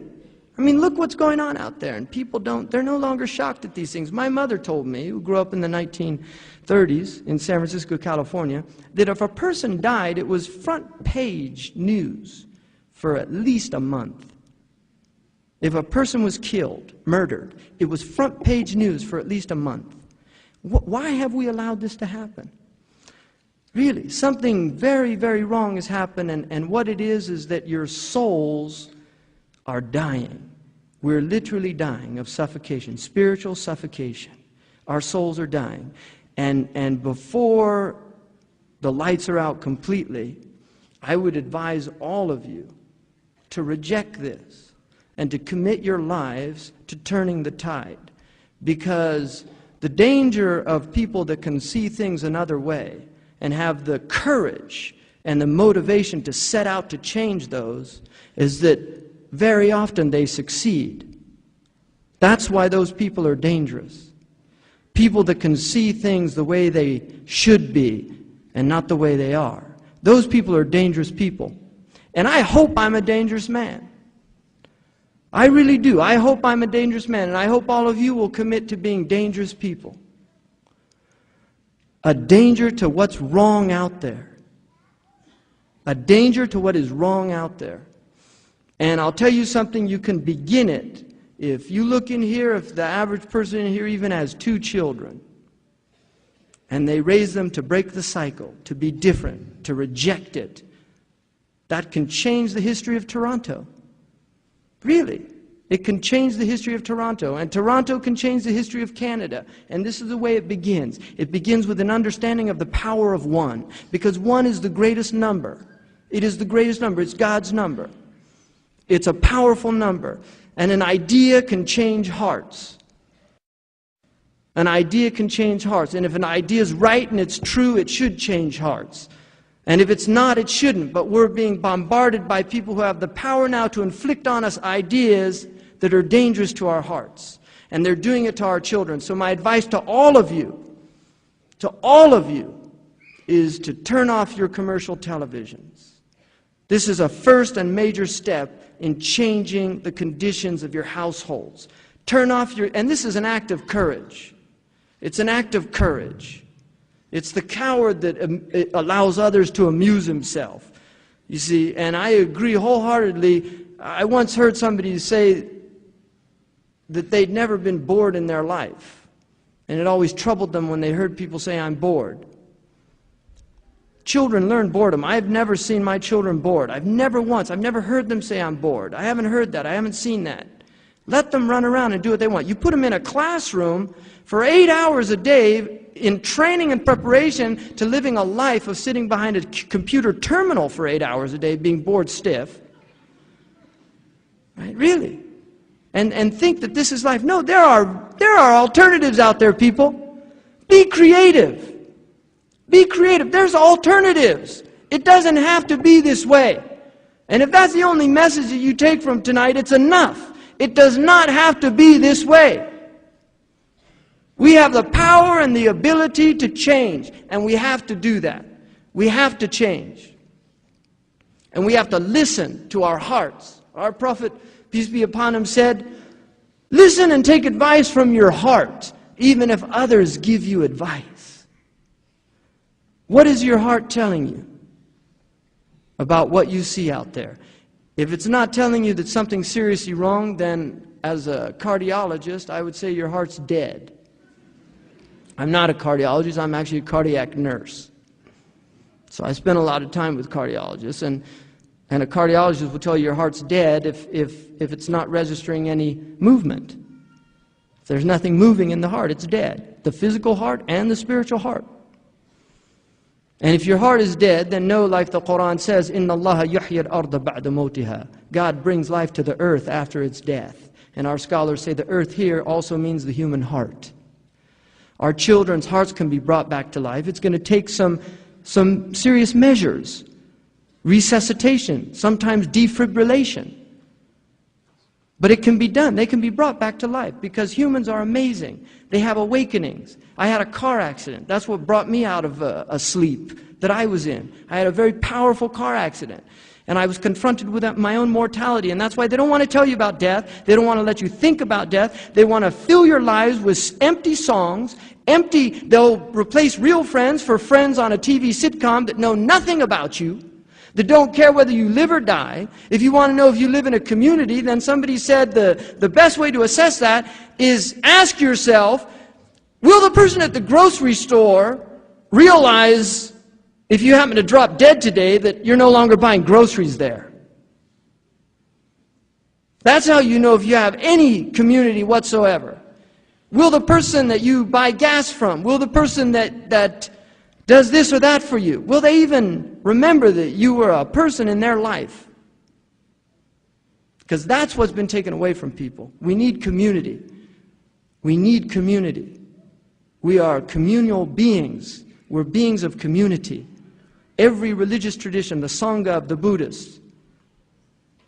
I mean, look what's going on out there. And people they're no longer shocked at these things. My mother told me, who grew up in the 1930s in San Francisco, California, that if a person died, it was front page news for at least a month. If a person was killed, murdered, it was front page news for at least a month. Why have we allowed this to happen? Really, something very, very wrong has happened, and what it is that your souls are dying. We're literally dying of suffocation, spiritual suffocation. Our souls are dying. And before the lights are out completely, I would advise all of you to reject this and to commit your lives to turning the tide. Because the danger of people that can see things another way and have the courage and the motivation to set out to change those is that very often they succeed. That's why those people are dangerous. People that can see things the way they should be and not the way they are. Those people are dangerous people. And I hope I'm a dangerous man. I really do. I hope I'm a dangerous man, and I hope all of you will commit to being dangerous people. A danger to what's wrong out there. A danger to what is wrong out there. And I'll tell you something, you can begin it. If you look in here, if the average person in here even has 2 children, and they raise them to break the cycle, to be different, to reject it, that can change the history of Toronto. Really. It can change the history of Toronto, and Toronto can change the history of Canada. And this is the way it begins. It begins with an understanding of the power of 1, because 1 is the greatest number. It is the greatest number. It's God's number. It's a powerful number. And an idea can change hearts. An idea can change hearts. And if an idea is right and it's true, it should change hearts. And if it's not, it shouldn't. But we're being bombarded by people who have the power now to inflict on us ideas that are dangerous to our hearts. And they're doing it to our children. So my advice to all of you, is to turn off your commercial televisions. This is a first and major step in changing the conditions of your households. Turn off and this is an act of courage. It's an act of courage. It's the coward that allows others to amuse himself. You see, and I agree wholeheartedly. I once heard somebody say that they'd never been bored in their life. And it always troubled them when they heard people say, I'm bored. Children learn boredom. I've never seen my children bored. I've never heard them say I'm bored. I haven't heard that. I haven't seen that. Let them run around and do what they want. You put them in a classroom for 8 hours a day in training and preparation to living a life of sitting behind a computer terminal for 8 hours a day, being bored stiff. Right? Really? And think that this is life. No, there are alternatives out there, people. Be creative. Be creative. There's alternatives. It doesn't have to be this way. And if that's the only message that you take from tonight, it's enough. It does not have to be this way. We have the power and the ability to change, and we have to do that. We have to change. And we have to listen to our hearts. Our prophet, peace be upon him, said, listen and take advice from your heart, even if others give you advice. What is your heart telling you about what you see out there? If it's not telling you that something's seriously wrong, then as a cardiologist, I would say your heart's dead. I'm not a cardiologist, I'm actually a cardiac nurse. So I spent a lot of time with cardiologists, and a cardiologist will tell you your heart's dead if it's not registering any movement. If there's nothing moving in the heart, it's dead. The physical heart and the spiritual heart. And if your heart is dead, then know, like the Quran says, إِنَّ اللَّهَ يُحْيِي الْأَرْضَ بَعْدَ مَوْتِهَا. God brings life to the earth after its death. And our scholars say the earth here also means the human heart. Our children's hearts can be brought back to life. It's going to take some serious measures. Resuscitation, sometimes defibrillation. But it can be done. They can be brought back to life because humans are amazing. They have awakenings. I had a car accident. That's what brought me out of a sleep that I was in. I had a very powerful car accident. And I was confronted with my own mortality. And that's why they don't want to tell you about death. They don't want to let you think about death. They want to fill your lives with empty songs. They'll replace real friends for friends on a TV sitcom that know nothing about you, that don't care whether you live or die. If you want to know if you live in a community, then somebody said the best way to assess that is ask yourself, will the person at the grocery store realize, if you happen to drop dead today, that you're no longer buying groceries there? That's how you know if you have any community whatsoever. Will the person that you buy gas from, will the person that does this or that for you, will they even remember that you were a person in their life? Because that's what's been taken away from people. We need community. We need community. We are communal beings. We're beings of community. Every religious tradition, the Sangha of the Buddhists,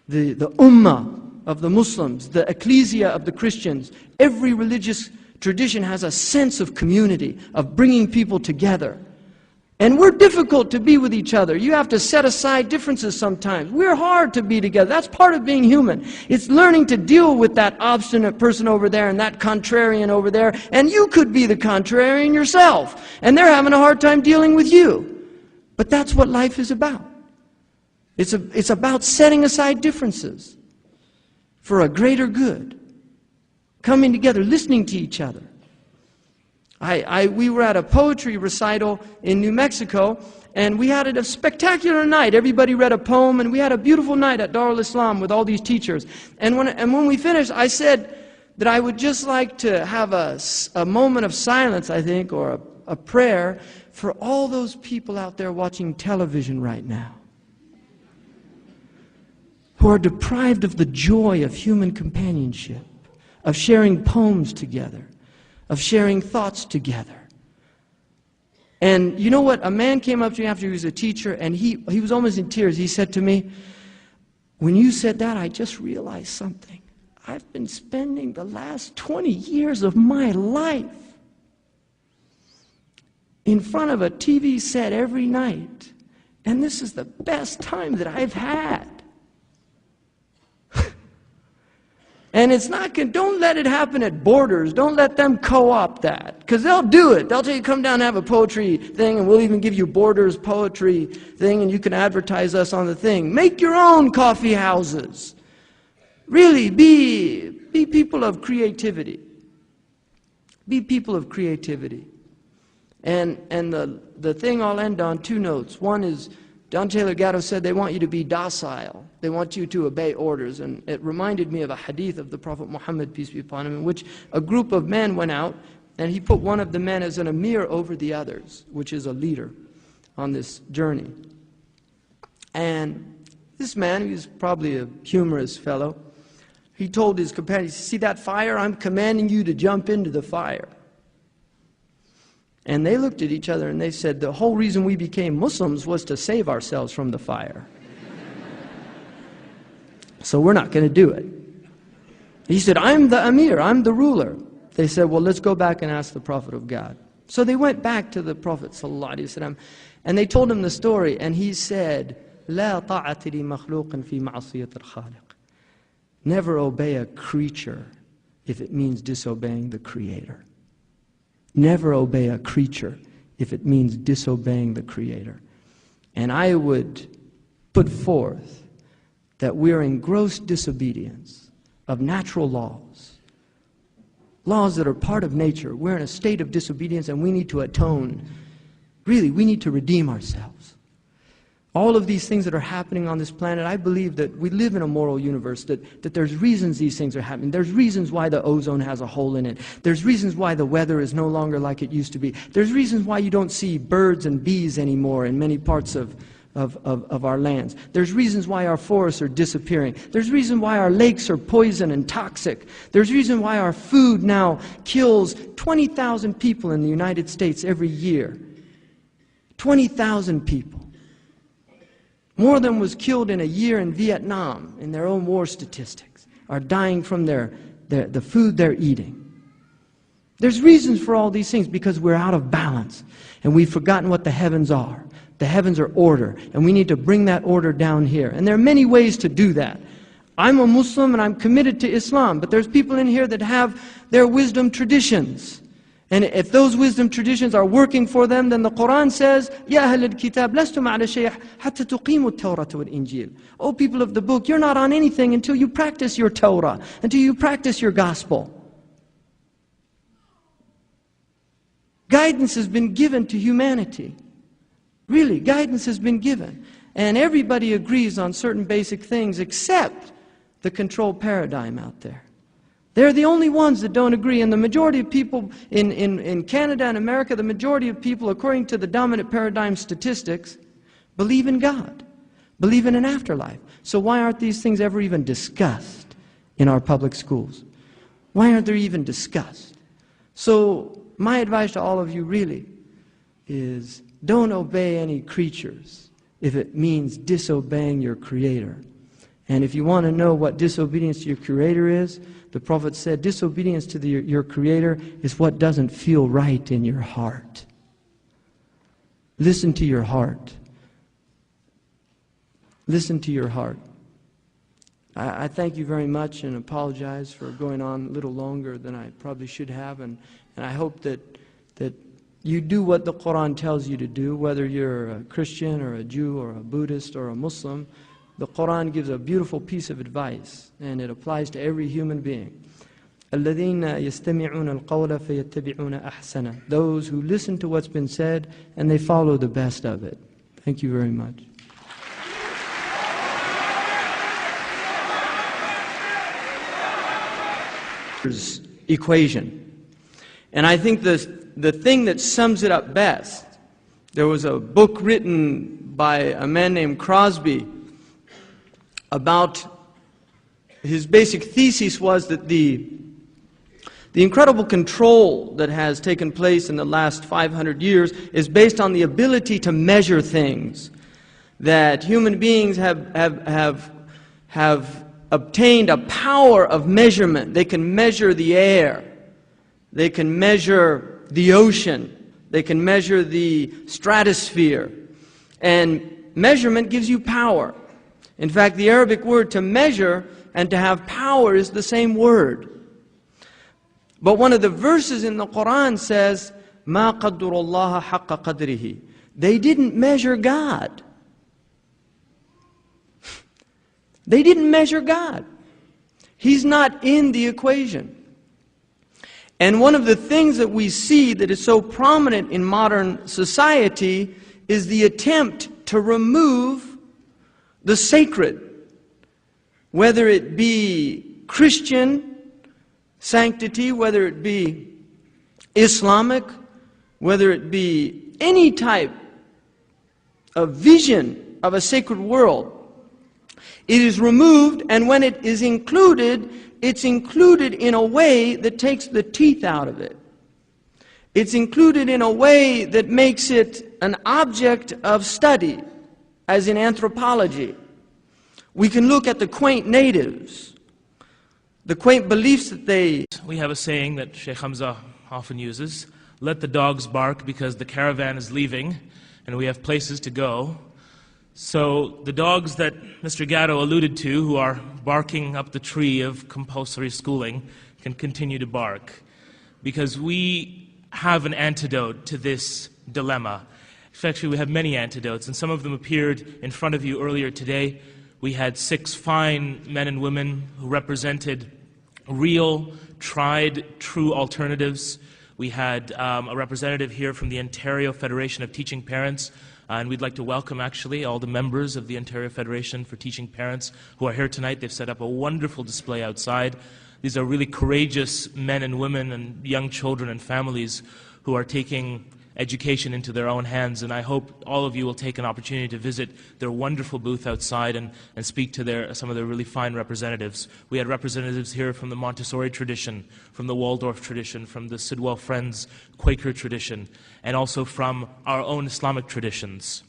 the Ummah of the Muslims, the Ecclesia of the Christians, every religious tradition has a sense of community, of bringing people together. And we're difficult to be with each other. You have to set aside differences sometimes. We're hard to be together. That's part of being human. It's learning to deal with that obstinate person over there and that contrarian over there. And you could be the contrarian yourself. And they're having a hard time dealing with you. But that's what life is about. It's about setting aside differences for a greater good. Coming together, listening to each other. We were at a poetry recital in New Mexico, and we had a spectacular night. Everybody read a poem, and we had a beautiful night at Darul Islam with all these teachers. And when we finished, I said that I would just like to have a moment of silence, I think, or a prayer for all those people out there watching television right now, who are deprived of the joy of human companionship, of sharing poems together, of sharing thoughts together. And you know what? A man came up to me after he was a teacher, and he was almost in tears. He said to me, when you said that, I just realized something. I've been spending the last 20 years of my life in front of a TV set every night, and this is the best time that I've had. And it's not, don't let it happen at Borders. Don't let them co-opt that. Because they'll do it. They'll tell you, come down and have a poetry thing, and we'll even give you Borders poetry thing, and you can advertise us on the thing. Make your own coffee houses. Really, be people of creativity. Be people of creativity. And the thing I'll end on, 2 notes. One is, John Taylor Gatto said they want you to be docile. They want you to obey orders. And it reminded me of a hadith of the Prophet Muhammad, peace be upon him, in which a group of men went out, and he put one of the men as an emir over the others, which is a leader on this journey. And this man, he was probably a humorous fellow, he told his companions, see that fire? I'm commanding you to jump into the fire. And they looked at each other and they said, the whole reason we became Muslims was to save ourselves from the fire. So we're not going to do it. He said, I'm the Amir, I'm the ruler. They said, well, let's go back and ask the Prophet of God. So they went back to the Prophet ﷺ, and they told him the story, and he said, لا طاعة لمخلوق في معصية الخالق. Never obey a creature if it means disobeying the Creator. Never obey a creature if it means disobeying the Creator. And I would put forth that we're in gross disobedience of natural laws. Laws that are part of nature. We're in a state of disobedience and we need to atone. Really, we need to redeem ourselves. All of these things that are happening on this planet, I believe that we live in a moral universe, that there's reasons these things are happening. There's reasons why the ozone has a hole in it. There's reasons why the weather is no longer like it used to be. There's reasons why you don't see birds and bees anymore in many parts of our lands. There's reasons why our forests are disappearing. There's reasons why our lakes are poison and toxic. There's reason why our food now kills 20,000 people in the United States every year. 20,000 people. More than was killed in a year in Vietnam in their own war statistics are dying from the food they're eating. There's reasons for all these things because we're out of balance and we've forgotten what the heavens are. The heavens are order, and we need to bring that order down here. And there are many ways to do that. I'm a Muslim and I'm committed to Islam, but there's people in here that have their wisdom traditions. And if those wisdom traditions are working for them, then the Quran says, Ya ahl al-kitab, lastum ala shay' hatta tuqimu at-Tawrata wal-Injil. O people of the book, you're not on anything until you practice your Torah, until you practice your gospel. Guidance has been given to humanity. Really, guidance has been given. And everybody agrees on certain basic things except the control paradigm out there. They're the only ones that don't agree. And the majority of people in Canada and America, the majority of people, according to the dominant paradigm statistics, believe in God, believe in an afterlife. So why aren't these things ever even discussed in our public schools? Why aren't they even discussed? So my advice to all of you really is don't obey any creatures if it means disobeying your Creator. And if you want to know what disobedience to your Creator is, the Prophet said disobedience to your Creator is what doesn't feel right in your heart. Listen to your heart. Listen to your heart. I thank you very much and apologize for going on a little longer than I probably should have. And I hope that you do what the Quran tells you to do, whether you're a Christian or a Jew or a Buddhist or a Muslim. The Quran gives a beautiful piece of advice, and it applies to every human being. الَّذِينَ يَسْتَمِعُونَ الْقَوْلَ فَيَتَّبِعُونَ أَحْسَنَهُ. Those who listen to what's been said and they follow the best of it. Thank you very much. Equation. And I think the thing that sums it up best, there was a book written by a man named Crosby about, his basic thesis was that the incredible control that has taken place in the last 500 years is based on the ability to measure things. That human beings have obtained a power of measurement. They can measure the air. They can measure the ocean. They can measure the stratosphere. And measurement gives you power. In fact, the Arabic word to measure and to have power is the same word. But one of the verses in the Quran says, مَا قَدُّرُ اللَّهَ حَقَّ قَدْرِهِ. They didn't measure God. They didn't measure God. He's not in the equation. And one of the things that we see that is so prominent in modern society is the attempt to remove the sacred, whether it be Christian sanctity, whether it be Islamic, whether it be any type of vision of a sacred world. It is removed, and when it is included, it's included in a way that takes the teeth out of it. It's included in a way that makes it an object of study, as in anthropology. We can look at the quaint natives, the quaint beliefs that they... We have a saying that Shaykh Hamza often uses, let the dogs bark because the caravan is leaving and we have places to go. So the dogs that Mr. Gatto alluded to, who are barking up the tree of compulsory schooling, can continue to bark. Because we have an antidote to this dilemma. Actually, we have many antidotes, and some of them appeared in front of you earlier today. We had 6 fine men and women who represented real, tried, true alternatives. We had a representative here from the Ontario Federation of Teaching Parents, And we'd like to welcome, actually, all the members of the Ontario Federation for Teaching Parents who are here tonight. They've set up a wonderful display outside. These are really courageous men and women and young children and families who are taking education into their own hands, and I hope all of you will take an opportunity to visit their wonderful booth outside and speak to some of their really fine representatives. We had representatives here from the Montessori tradition, from the Waldorf tradition, from the Sidwell Friends Quaker tradition, and also from our own Islamic traditions.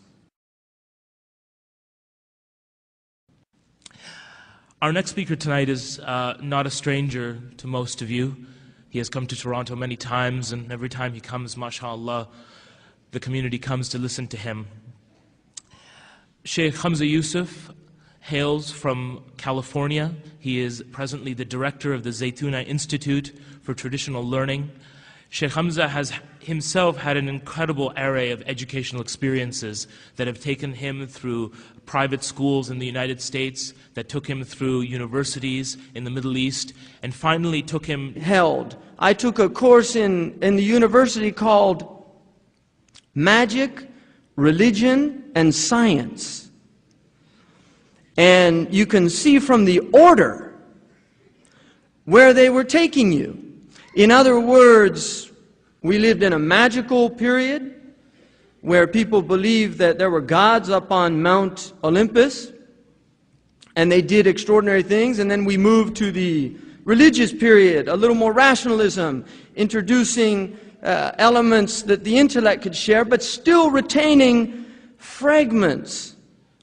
Our next speaker tonight is not a stranger to most of you. He has come to Toronto many times, and every time he comes, mashallah, the community comes to listen to him. Shaykh Hamza Yusuf hails from California. He is presently the director of the Zaytuna Institute for Traditional Learning. Shaykh Hamza has himself had an incredible array of educational experiences that have taken him through private schools in the United States, that took him through universities in the Middle East, and finally took him... I took a course in the university called Magic, Religion, and Science. And you can see from the order where they were taking you. In other words, we lived in a magical period where people believed that there were gods up on Mount Olympus and they did extraordinary things. And then we moved to the religious period, a little more rationalism, introducing elements that the intellect could share, but still retaining fragments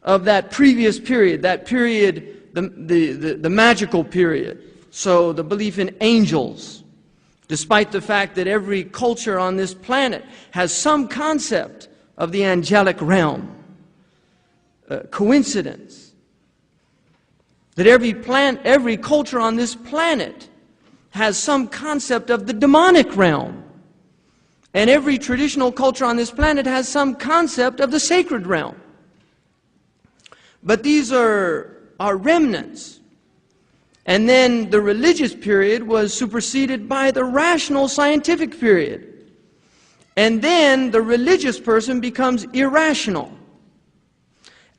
of that previous period, the magical period. So the belief in angels, despite the fact that every culture on this planet has some concept of the angelic realm. Coincidence. That every culture on this planet has some concept of the demonic realm. And every traditional culture on this planet has some concept of the sacred realm. But these are remnants. And then the religious period was superseded by the rational scientific period. And then the religious person becomes irrational.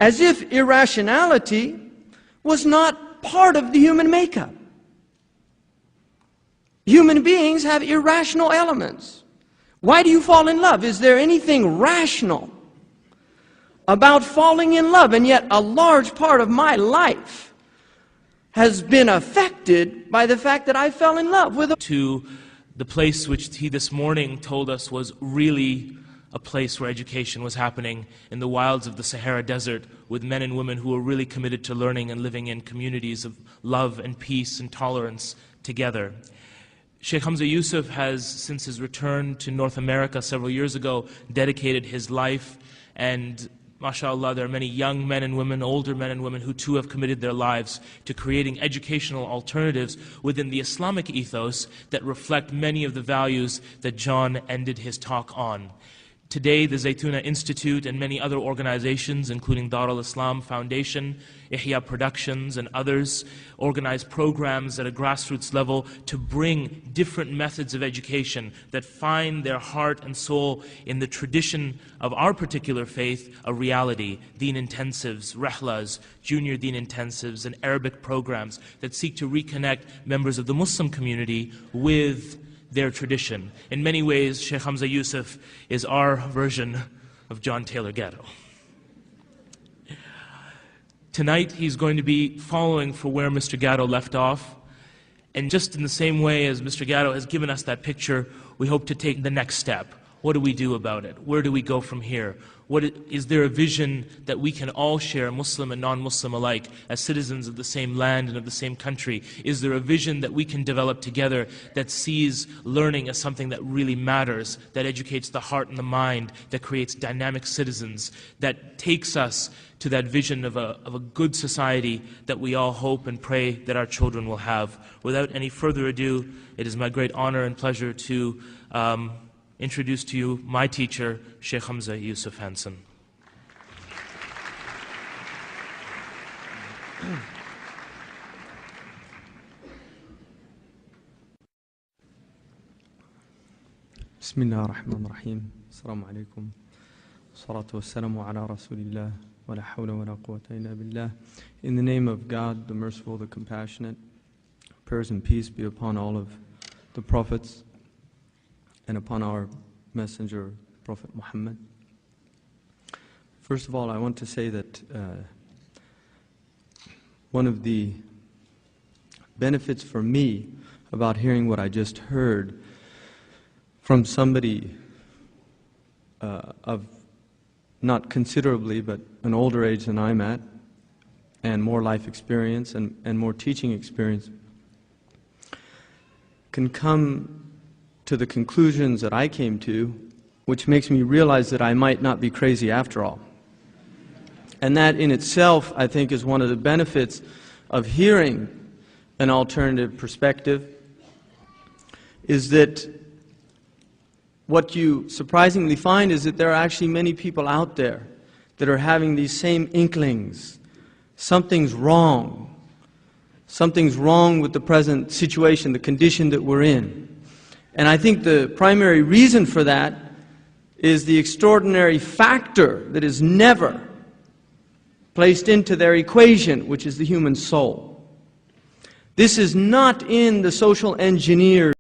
As if irrationality was not part of the human makeup. Human beings have irrational elements. Why do you fall in love? Is there anything rational about falling in love? And yet a large part of my life has been affected by the fact that I fell in love with to the place which he this morning told us was really a place where education was happening in the wilds of the Sahara Desert, with men and women who were really committed to learning and living in communities of love and peace and tolerance together. Shaykh Hamza Yusuf has, since his return to North America several years ago, dedicated his life, and mashallah, there are many young men and women, older men and women who too have committed their lives to creating educational alternatives within the Islamic ethos that reflect many of the values that John ended his talk on. Today, the Zaytuna Institute and many other organizations, including Dar al-Islam Foundation, Ihya Productions, and others, organize programs at a grassroots level to bring different methods of education that find their heart and soul in the tradition of our particular faith, a reality. Deen intensives, rehlas, junior deen intensives, and Arabic programs that seek to reconnect members of the Muslim community with their tradition. In many ways, Shaykh Hamza Yusuf is our version of John Taylor Gatto. Tonight, he's going to be following for where Mr. Gatto left off. And just in the same way as Mr. Gatto has given us that picture, we hope to take the next step. What do we do about it? Where do we go from here? Is there a vision that we can all share, Muslim and non-Muslim alike, as citizens of the same land and of the same country? Is there a vision that we can develop together that sees learning as something that really matters, that educates the heart and the mind, that creates dynamic citizens, that takes us to that vision of a good society that we all hope and pray that our children will have? Without any further ado, it is my great honor and pleasure to introduce to you my teacher, Shaykh Hamza Yusuf Hanson. Bismillah ar-Rahman ar-Rahim. Assalamu alaikum. Salatu wassalamu ala Rasulillah, wa la hawla wa la quwwata illa billah. In the name of God, the merciful, the compassionate, prayers and peace be upon all of the prophets and upon our messenger, Prophet Muhammad. First of all, I want to say that one of the benefits for me about hearing what I just heard from somebody of not considerably, but an older age than I'm at, and more life experience and more teaching experience, can come to the conclusions that I came to, which makes me realize that I might not be crazy after all. And that in itself, I think, is one of the benefits of hearing an alternative perspective, is that what you surprisingly find is that there are actually many people out there that are having these same inklings. Something's wrong. Something's wrong with the present situation, the condition that we're in. And I think the primary reason for that is the extraordinary factor that is never placed into their equation, which is the human soul. This is not in the social engineers